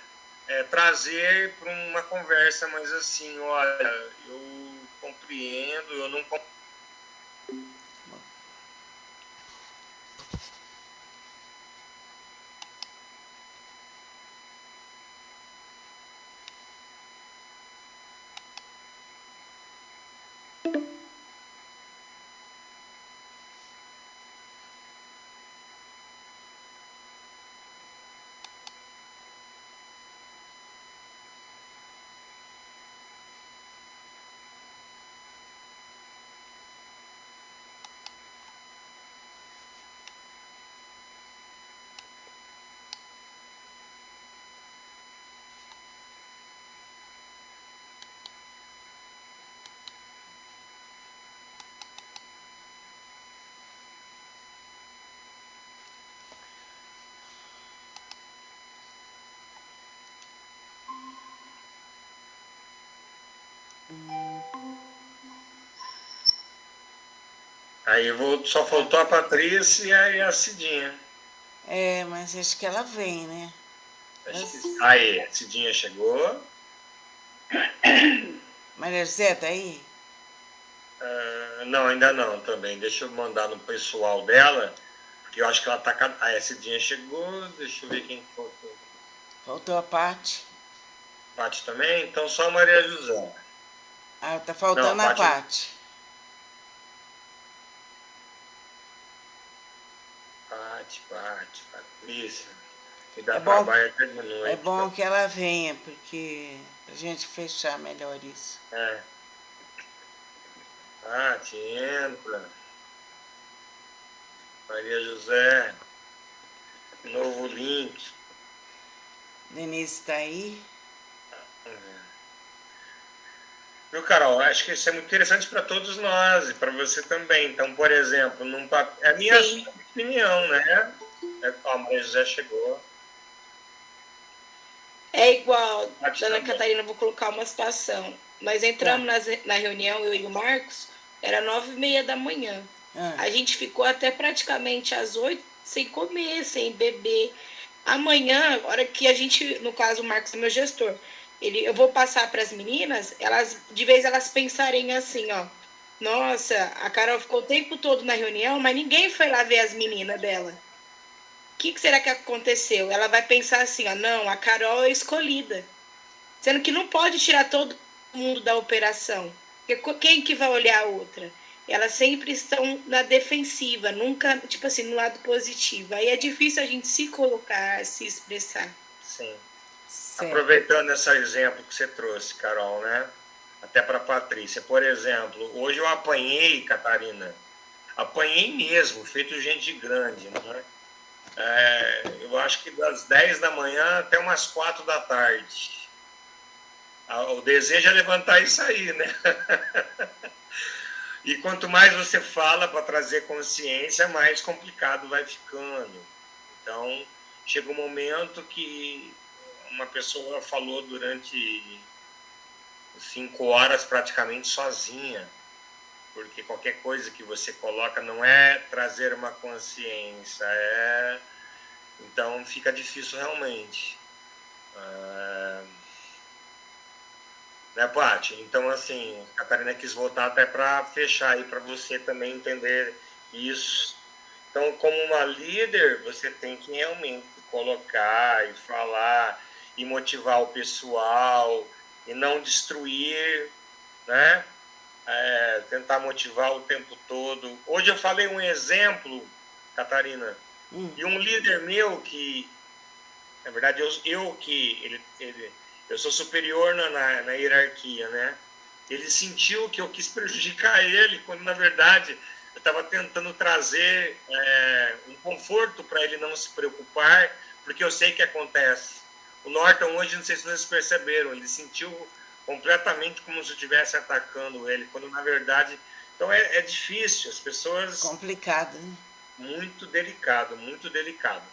Trazer para uma conversa, mas assim, olha, eu compreendo, eu não compreendo. Aí só faltou a Patrícia e a Cidinha. Mas acho que ela vem, né? Aí, a Cidinha chegou. Maria José, tá aí? Não, ainda não também. Deixa eu mandar no pessoal dela, porque eu acho que ela tá... a Cidinha chegou, deixa eu ver quem faltou. Faltou a Paty. Paty também? Então só a Maria José. Tá faltando a Paty. Patrícia. Me dá trabalho até de noite. É bom que ela venha, porque a gente fechar melhor isso. Paty, entra. Maria José. Novo link. Denise está aí? Viu, Carol? Acho que isso é muito interessante para todos nós e para você também. Então, por exemplo, é a minha opinião, né? A Maria José chegou. É igual, Dona Catarina, vou colocar uma situação. Nós entramos na reunião, eu e o Marcos, era 9h30 da manhã. A gente ficou até praticamente às 8 sem comer, sem beber. Amanhã, hora que a gente, no caso o Marcos é meu gestor, eu vou passar para as meninas, de vez elas pensarem assim, ó, nossa, a Carol ficou o tempo todo na reunião, mas ninguém foi lá ver as meninas dela. O que será que aconteceu? Ela vai pensar assim, ó, não, a Carol é escolhida. Sendo que não pode tirar todo mundo da operação. Porque quem que vai olhar a outra? Elas sempre estão na defensiva, nunca, tipo assim, no lado positivo. Aí é difícil a gente se colocar, se expressar. Sim. Aproveitando esse exemplo que você trouxe, Carol, né? Até para a Patrícia. Por exemplo, hoje eu apanhei, Catarina. Apanhei mesmo, feito gente grande, né? Eu acho que das 10 da manhã até umas 4 da tarde. O desejo é levantar e sair, né? E quanto mais você fala para trazer consciência, mais complicado vai ficando. Então, chega um momento que uma pessoa falou durante 5 horas praticamente sozinha, porque qualquer coisa que você coloca não é trazer uma consciência, então fica difícil realmente. Né, Paty? Então, assim, a Catarina quis voltar até para fechar aí, para você também entender isso. Então, como uma líder, você tem que realmente colocar e falar e motivar o pessoal e não destruir, né? tentar motivar o tempo todo. Hoje eu falei um exemplo, Catarina, e um líder meu que, na verdade, eu sou superior na hierarquia, né? Ele sentiu que eu quis prejudicar ele, quando, na verdade, eu estava tentando trazer um conforto para ele não se preocupar, porque eu sei que acontece. O Norton hoje, não sei se vocês perceberam, ele sentiu completamente como se eu estivesse atacando ele, quando, na verdade... Então, é difícil, as pessoas... Complicado, né? Muito delicado, muito delicado.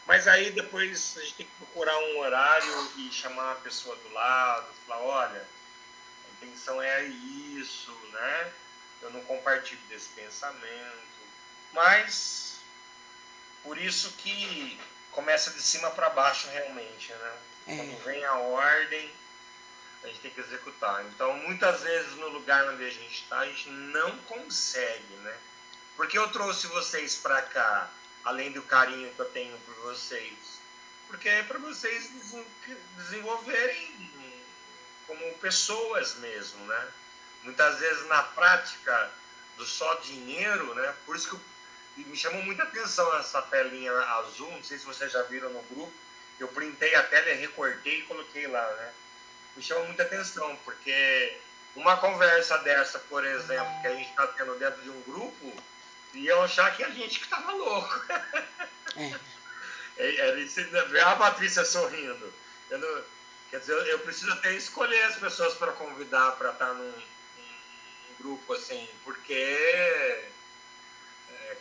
Mas aí, depois, a gente tem que procurar um horário e chamar a pessoa do lado, falar, olha... A intenção é isso, né? Eu não compartilho desse pensamento. Mas, por isso que começa de cima para baixo realmente, né? Quando vem a ordem, a gente tem que executar. Então, muitas vezes, no lugar onde a gente está, a gente não consegue, né? Porque eu trouxe vocês para cá, além do carinho que eu tenho por vocês. Porque é para vocês desenvolverem como pessoas mesmo, né? Muitas vezes na prática do só dinheiro, né? Por isso que me chamou muita atenção essa telinha azul, não sei se vocês já viram no grupo, eu printei a tela, recortei e coloquei lá, né? Me chamou muita atenção, porque uma conversa dessa, por exemplo, que a gente está tendo dentro de um grupo, iam achar que a gente que estava louco. A Patrícia sorrindo. Quer dizer, eu preciso até escolher as pessoas para convidar para estar num grupo assim, porque é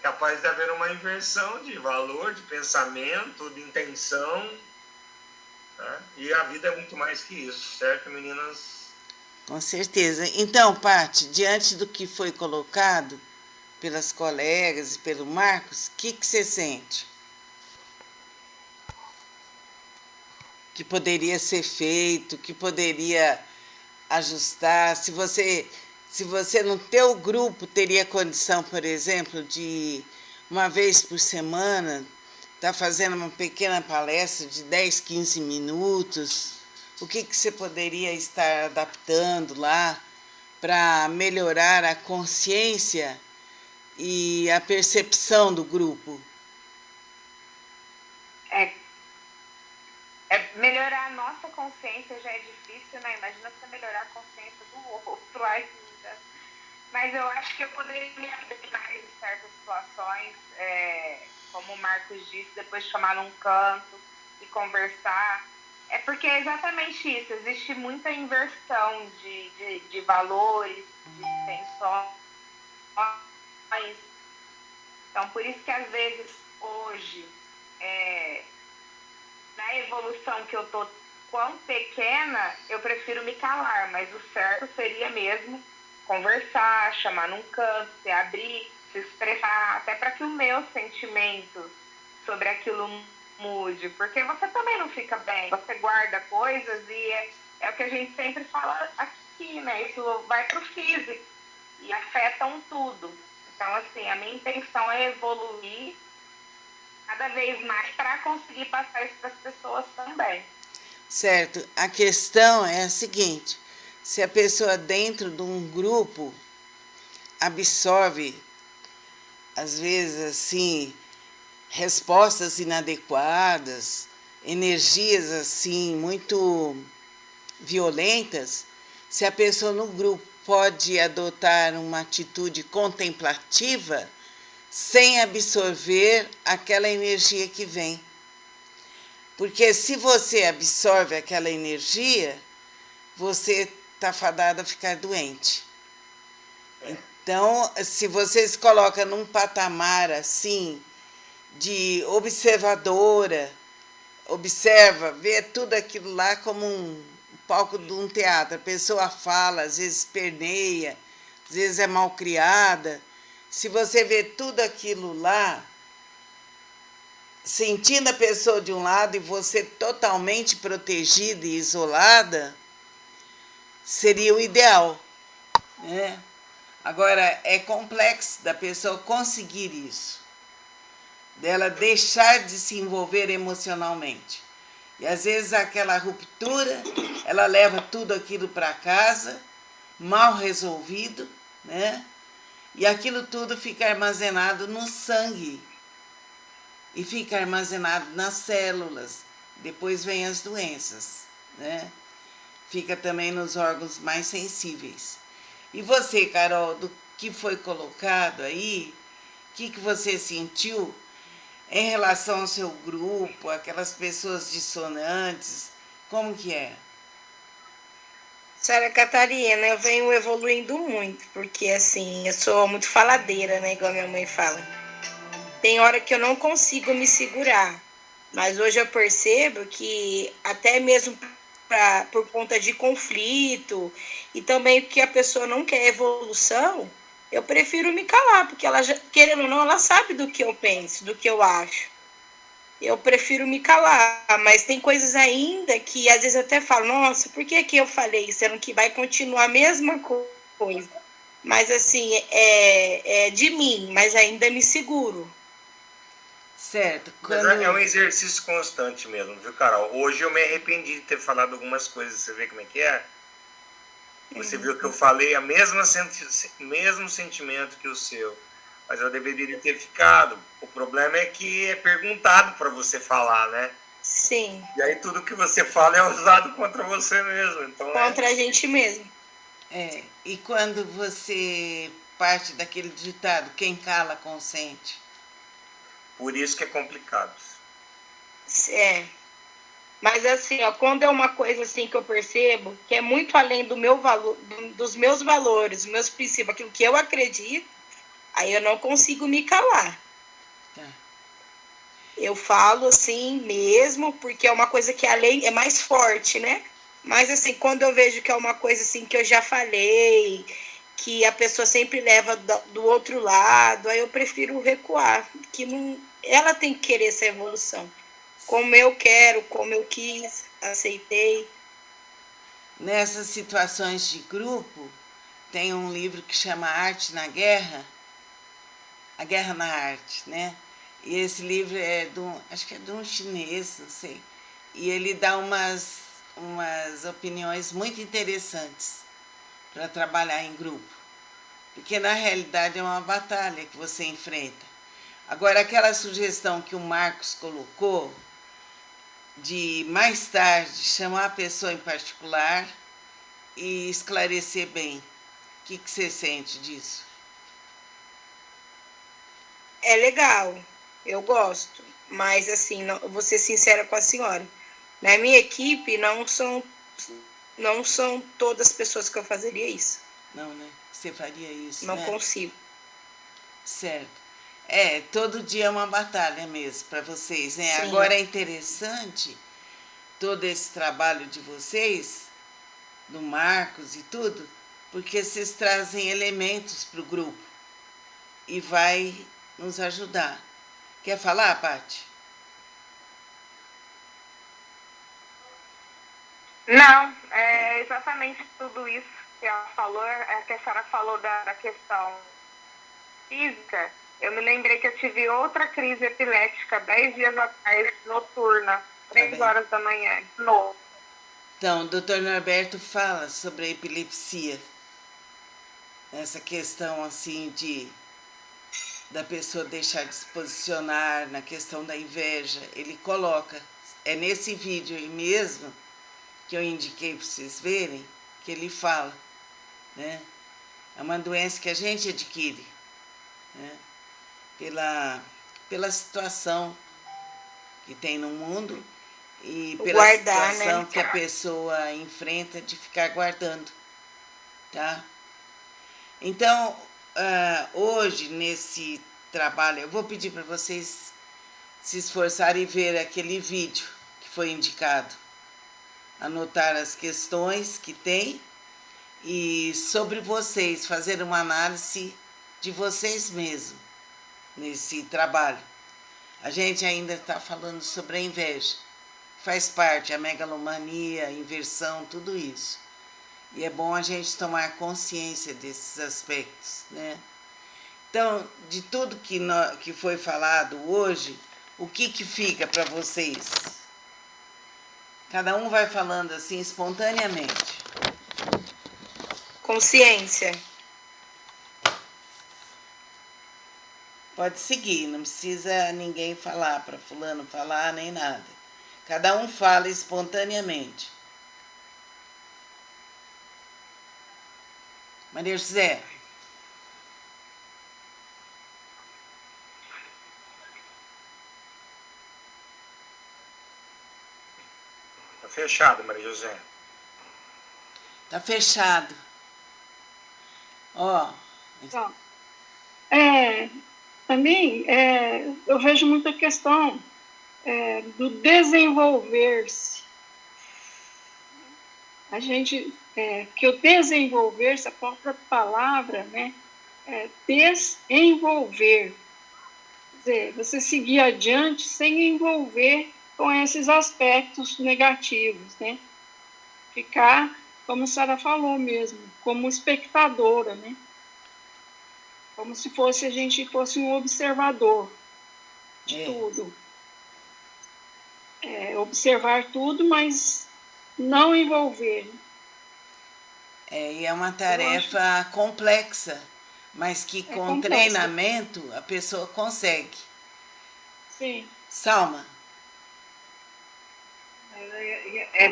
capaz de haver uma inversão de valor, de pensamento, de intenção, né? E a vida é muito mais que isso, certo, meninas? Com certeza. Então, Paty, diante do que foi colocado pelas colegas e pelo Marcos, o que você sente? Que poderia ser feito, que poderia ajustar, se você no teu grupo teria condição, por exemplo, de uma vez por semana estar fazendo uma pequena palestra de 10, 15 minutos, o que você poderia estar adaptando lá para melhorar a consciência e a percepção do grupo? Melhorar a nossa consciência já é difícil, né? Imagina você melhorar a consciência do outro ainda. Mas eu acho que eu poderia me abrir mais em certas situações, como o Marcos disse, depois chamar num canto e conversar. É porque é exatamente isso, existe muita inversão de valores, de intenções. Então, por isso que às vezes hoje... na evolução que eu tô quão pequena, eu prefiro me calar, mas o certo seria mesmo conversar, chamar num canto, se abrir, se expressar, até para que o meu sentimento sobre aquilo mude, porque você também não fica bem, você guarda coisas e é o que a gente sempre fala aqui, né? Isso vai pro físico e afetam tudo. Então, assim, a minha intenção é evoluir cada vez mais para conseguir passar isso para as pessoas também. Certo. A questão é a seguinte, se a pessoa dentro de um grupo absorve, às vezes, assim, respostas inadequadas, energias, assim, muito violentas, se a pessoa no grupo pode adotar uma atitude contemplativa, sem absorver aquela energia que vem. Porque se você absorve aquela energia, você está fadado a ficar doente. Então, se você se coloca num patamar assim, de observadora, observa, vê tudo aquilo lá como um palco de um teatro. A pessoa fala, às vezes perneia, às vezes é mal criada. Se você vê tudo aquilo lá, sentindo a pessoa de um lado e você totalmente protegida e isolada, seria o ideal, né? Agora, é complexo da pessoa conseguir isso, dela deixar de se envolver emocionalmente. E, às vezes, aquela ruptura, ela leva tudo aquilo para casa, mal resolvido, né? E aquilo tudo fica armazenado no sangue e fica armazenado nas células. Depois vem as doenças, né? Fica também nos órgãos mais sensíveis. E você, Carol, do que foi colocado aí, o que você sentiu em relação ao seu grupo, aquelas pessoas dissonantes, como que é? Senhora Catarina, eu venho evoluindo muito, porque assim, eu sou muito faladeira, né, igual minha mãe fala. Tem hora que eu não consigo me segurar, mas hoje eu percebo que até mesmo por conta de conflito e também porque a pessoa não quer evolução, eu prefiro me calar, porque ela, querendo ou não, ela sabe do que eu penso, do que eu acho. Eu prefiro me calar, mas tem coisas ainda que às vezes eu até falo, nossa, por que eu falei, sendo que vai continuar a mesma coisa? Mas assim, é de mim, mas ainda me seguro. Certo. Mas é um exercício constante mesmo, viu, Carol? Hoje eu me arrependi de ter falado algumas coisas, você vê como é que é? Você viu que eu falei mesmo sentimento que o seu, mas eu deveria ter ficado. O problema é que é perguntado para você falar, né? Sim. E aí tudo que você fala é usado contra você mesmo. Então contra a gente mesmo. E quando você parte daquele ditado, quem cala consente. Por isso que é complicado. Mas assim, ó, quando é uma coisa assim que eu percebo que é muito além do meu valor, dos meus valores, dos meus princípios, aquilo que eu acredito, aí eu não consigo me calar. Tá. Eu falo assim mesmo, porque é uma coisa que a lei é mais forte, né? Mas assim, quando eu vejo que é uma coisa assim que eu já falei, que a pessoa sempre leva do outro lado, aí eu prefiro recuar, que não, ela tem que querer essa evolução. Como eu quero, como eu quis, aceitei. Nessas situações de grupo, tem um livro que chama Arte na Guerra, A Guerra na Arte, né? E esse livro é acho que é de um chinês, não sei. E ele dá umas opiniões muito interessantes para trabalhar em grupo. Porque, na realidade, é uma batalha que você enfrenta. Agora, aquela sugestão que o Marcos colocou, de mais tarde chamar a pessoa em particular e esclarecer bem. O que você sente disso? É legal, eu gosto, mas assim, não, vou ser sincera com a senhora. Na minha equipe não são todas as pessoas que eu fazeria isso. Não, né? Você faria isso, não, né? Não consigo. Certo. Todo dia é uma batalha mesmo para vocês, né? Sim. Agora é interessante todo esse trabalho de vocês, do Marcos e tudo, porque vocês trazem elementos para o grupo e vai nos ajudar. Quer falar, Paty? Não, é exatamente tudo isso que ela falou, que a senhora falou da questão física. Eu me lembrei que eu tive outra crise epilética 10 dias atrás, noturna, 3 horas da manhã, de novo. Então, o doutor Norberto fala sobre a epilepsia. Essa questão, assim, da pessoa deixar de se posicionar, na questão da inveja. Ele coloca, é nesse vídeo aí mesmo, que eu indiquei para vocês verem, que ele fala, né? É uma doença que a gente adquire, né? Pela situação que tem no mundo e pela situação, né, que a pessoa enfrenta de ficar guardando, tá? Então, hoje, nesse trabalho, eu vou pedir para vocês se esforçarem e ver aquele vídeo que foi indicado, anotar as questões que tem e sobre vocês, fazer uma análise de vocês mesmos nesse trabalho. A gente ainda está falando sobre a inveja, faz parte, a megalomania, a inversão, tudo isso. E é bom a gente tomar consciência desses aspectos, né? Então, de tudo que foi falado hoje, o que fica para vocês? Cada um vai falando assim, espontaneamente. Consciência. Pode seguir, não precisa ninguém falar para fulano falar, nem nada. Cada um fala espontaneamente. Maria José. Tá fechado, Maria José. Tá fechado. Ó. Então, também eu vejo muita questão do desenvolver-se. A gente, que o desenvolver-se, a própria palavra, né, é desenvolver. Quer dizer, você seguir adiante sem envolver com esses aspectos negativos, né? Ficar, como a senhora falou mesmo, como espectadora, né? Como se a gente fosse um observador de tudo. Observar tudo, mas não envolver. E é uma tarefa complexa, mas que com treinamento a pessoa consegue. Sim. Salma. É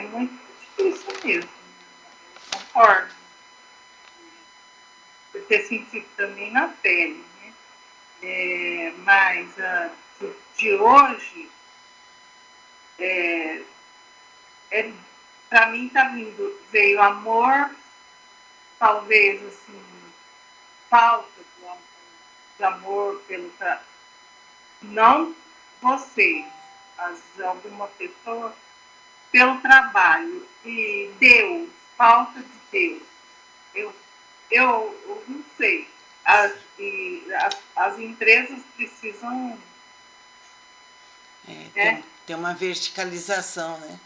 muito difícil mesmo. Concordo. Você sentir também na pele, né? Mas de hoje, para mim veio amor, talvez assim, falta de amor não você, alguma pessoa, pelo trabalho, e Deus, falta de Deus. Eu não sei, as empresas precisam... Tem uma verticalização, né?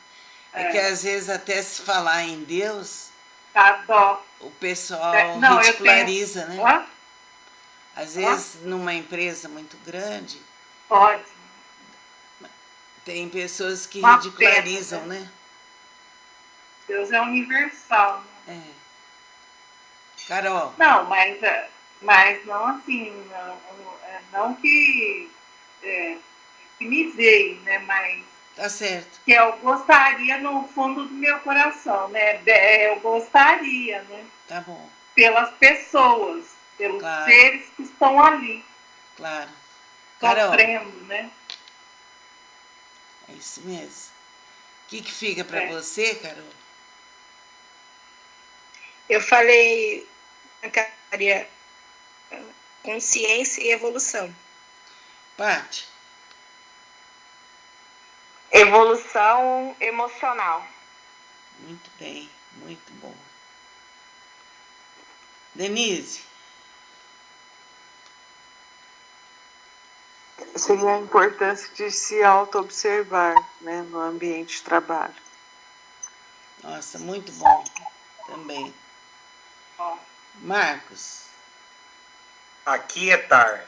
É que às vezes até se falar em Deus, o pessoal ridiculariza, né? Às vezes, numa empresa muito grande, tem pessoas que ridicularizam, né? Deus é universal, né? Carol. Não, mas não assim, não que me veio, né? Mas tá certo. Que eu gostaria no fundo do meu coração, né? Eu gostaria, né? Tá bom. Pelas pessoas, pelos seres que estão ali. Claro. Sofrendo, né? É isso mesmo. O que fica para você, Carol? Eu falei, Maria, consciência e evolução. Paty. Evolução emocional. Muito bem, muito bom. Denise. Seria a importância de se auto-observar, né, no ambiente de trabalho. Nossa, muito bom também. Marcos. Aquietar.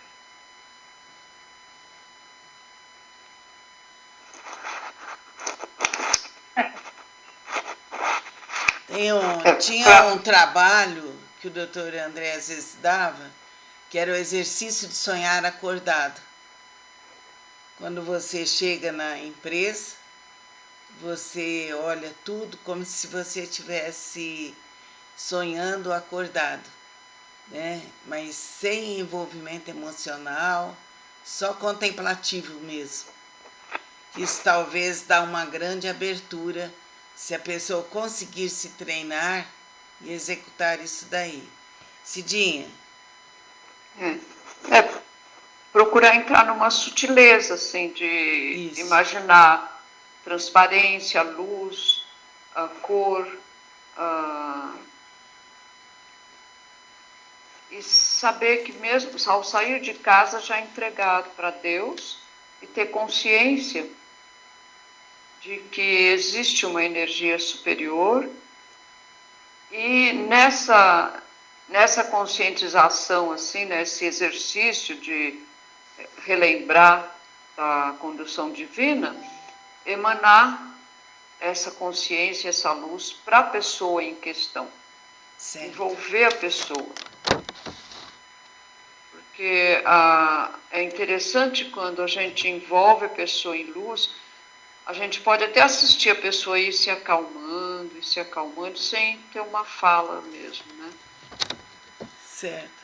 Tinha um trabalho que o doutor André às vezes dava, que era o exercício de sonhar acordado. Quando você chega na empresa, você olha tudo como se você estivesse sonhando acordado, né? Mas sem envolvimento emocional, só contemplativo mesmo. Isso talvez dá uma grande abertura se a pessoa conseguir se treinar e executar isso daí. Cidinha? Procurar entrar numa sutileza, assim, de imaginar transparência, luz, a cor, e saber que mesmo ao sair de casa já é entregado para Deus e ter consciência de que existe uma energia superior e nessa conscientização, assim, nesse exercício de relembrar a condução divina, emanar essa consciência, essa luz para a pessoa em questão. Certo. Envolver a pessoa. Porque porque é interessante quando a gente envolve a pessoa em luz, a gente pode até assistir a pessoa ir se acalmando sem ter uma fala mesmo, né? Certo.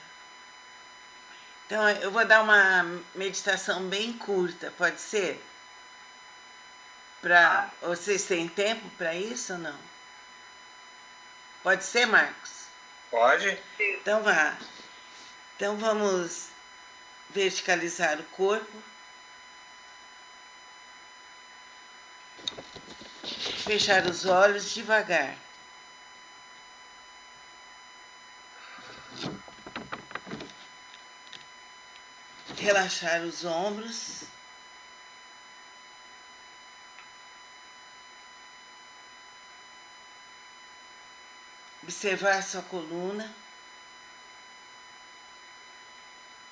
Então, eu vou dar uma meditação bem curta, pode ser? Vocês têm tempo para isso ou não? Pode ser, Marcos? Pode. Então, vá. Então, vamos verticalizar o corpo. Fechar os olhos devagar. Relaxar os ombros. Observar sua coluna.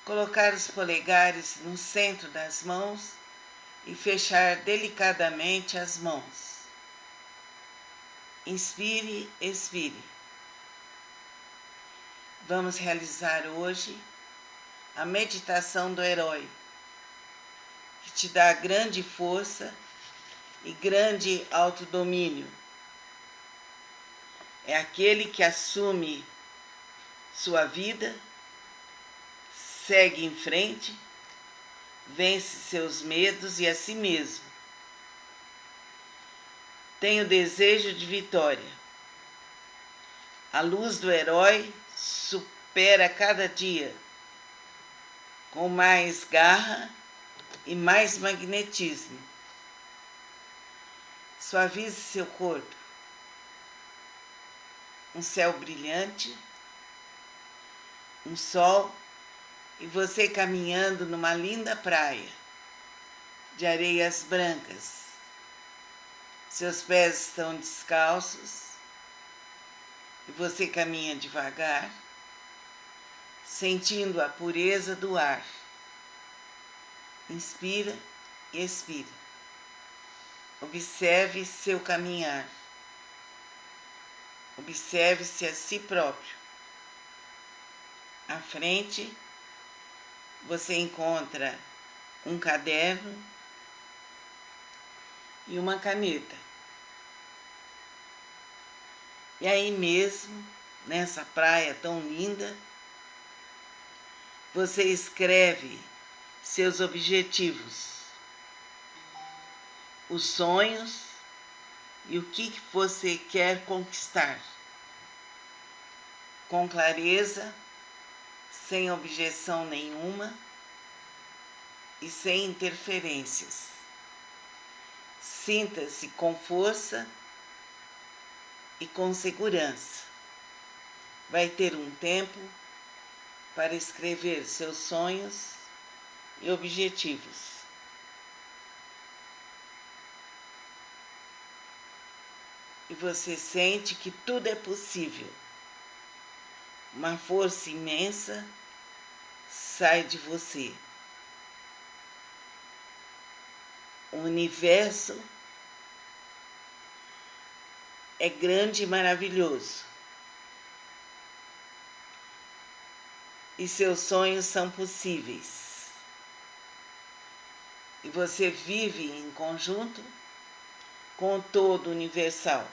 Colocar os polegares no centro das mãos e fechar delicadamente as mãos. Inspire, expire. Vamos realizar hoje a meditação do herói, que te dá grande força e grande autodomínio. É aquele que assume sua vida, segue em frente, vence seus medos e a si mesmo. Tem o desejo de vitória. A luz do herói supera cada dia, com mais garra e mais magnetismo. Suavize seu corpo. Um céu brilhante, um sol e você caminhando numa linda praia de areias brancas. Seus pés estão descalços e você caminha devagar, sentindo a pureza do ar. Inspira e expira. Observe seu caminhar. Observe-se a si próprio. À frente, você encontra um caderno e uma caneta. E aí mesmo, nessa praia tão linda, você escreve seus objetivos, os sonhos e o que você quer conquistar. Com clareza, sem objeção nenhuma e sem interferências. Sinta-se com força e com segurança. Vai ter um tempo para escrever seus sonhos e objetivos. E você sente que tudo é possível. Uma força imensa sai de você. O universo é grande e maravilhoso. E seus sonhos são possíveis. E você vive em conjunto com o todo universal.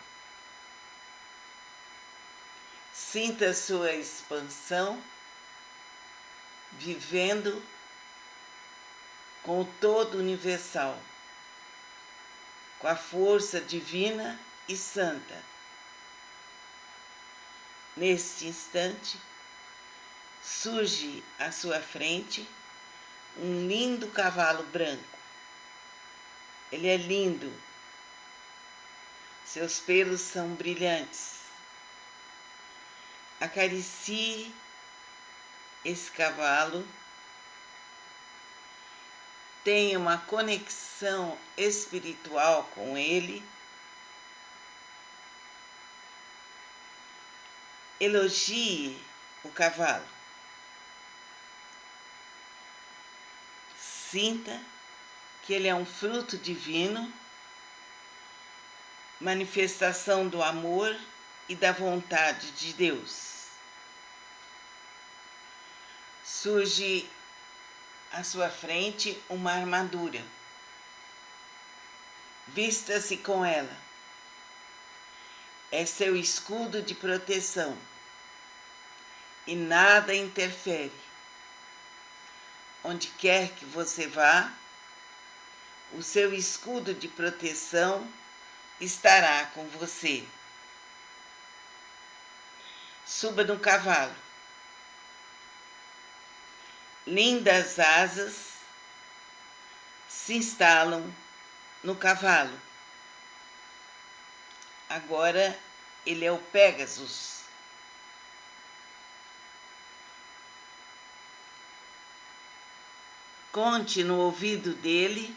Sinta sua expansão, vivendo com o todo universal, com a força divina e santa. Neste instante, surge à sua frente um lindo cavalo branco. Ele é lindo. Seus pelos são brilhantes. Acaricie esse cavalo. Tenha uma conexão espiritual com ele. Elogie o cavalo. Sinta que ele é um fruto divino, manifestação do amor e da vontade de Deus. Surge à sua frente uma armadura. Vista-se com ela. É seu escudo de proteção e nada interfere. Onde quer que você vá, o seu escudo de proteção estará com você. Suba no cavalo. Lindas asas se instalam no cavalo. Agora ele é o Pégasus. Conte no ouvido dele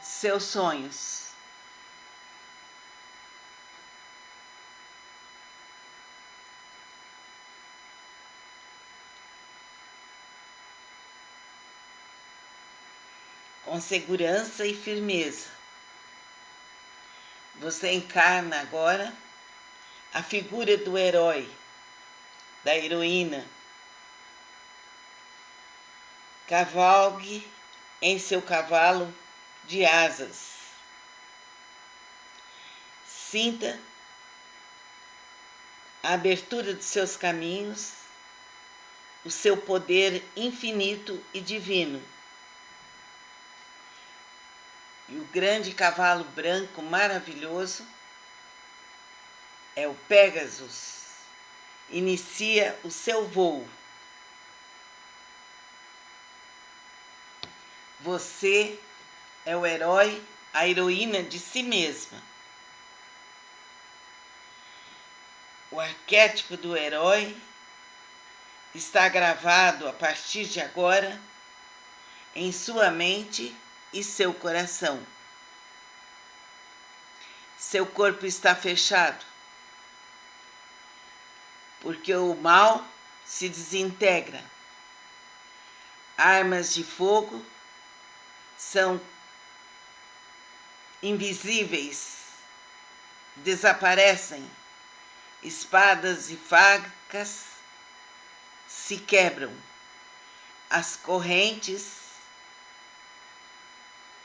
seus sonhos. Com segurança e firmeza, você encarna agora a figura do herói, da heroína. Cavalgue em seu cavalo de asas. Sinta a abertura de seus caminhos, o seu poder infinito e divino. E o grande cavalo branco maravilhoso é o Pégasus. Inicia o seu voo. Você é o herói, a heroína de si mesma. O arquétipo do herói está gravado a partir de agora em sua mente e seu coração. Seu corpo está fechado, porque o mal se desintegra. Armas de fogo são invisíveis, desaparecem. Espadas e facas se quebram. As correntes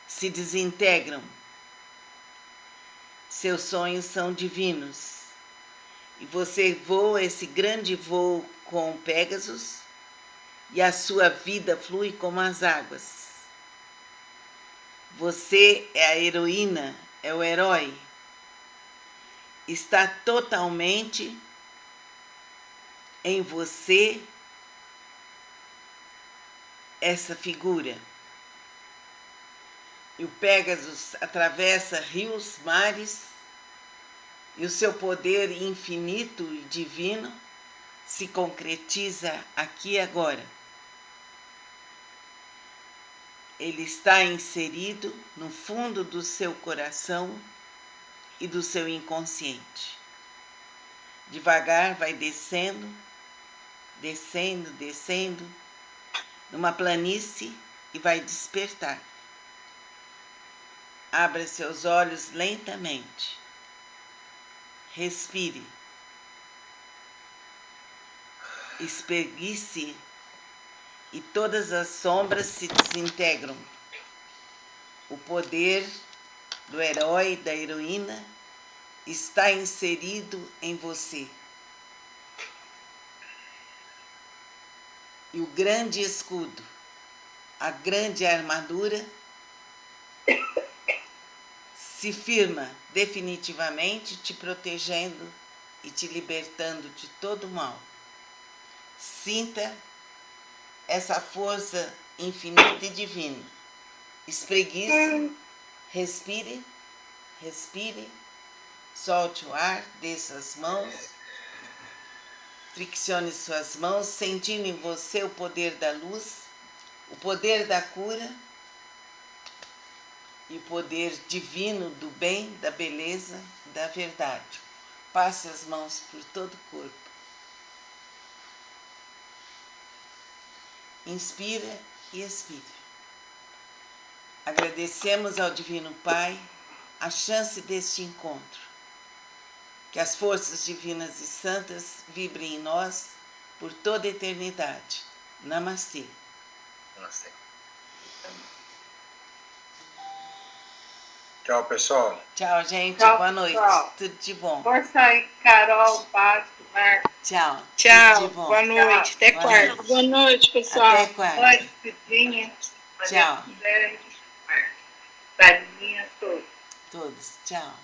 se desintegram. Seus sonhos são divinos. E você voa esse grande voo com o Pégasus e a sua vida flui como as águas. Você é a heroína, é o herói. Está totalmente em você essa figura. E o Pégasus atravessa rios, mares, e o seu poder infinito e divino se concretiza aqui e agora. Ele está inserido no fundo do seu coração e do seu inconsciente. Devagar vai descendo, descendo, descendo, numa planície e vai despertar. Abra seus olhos lentamente. Respire. Espreguice e todas as sombras se desintegram. O poder do herói, da heroína, está inserido em você. E o grande escudo, a grande armadura, se firma definitivamente, te protegendo e te libertando de todo o mal. Sinta essa força infinita e divina. Espreguice, respire, respire, solte o ar, desça as mãos, flexione suas mãos, sentindo em você o poder da luz, o poder da cura e o poder divino do bem, da beleza, da verdade. Passe as mãos por todo o corpo. Inspira e expira. Agradecemos ao Divino Pai a chance deste encontro. Que as forças divinas e santas vibrem em nós por toda a eternidade. Namastê. Namastê. Tchau, pessoal. Tchau, gente. Tchau, boa noite. pessoal. Tudo de bom. Força aí, Carol, Paty, Marcos. Tchau. Tchau. Tudo de bom. Boa noite. Até Boa quarta. noite. Boa noite, pessoal. Até quarta. Oi, Cidinha. Tchau. Tadinha, todos. Todos. Tchau.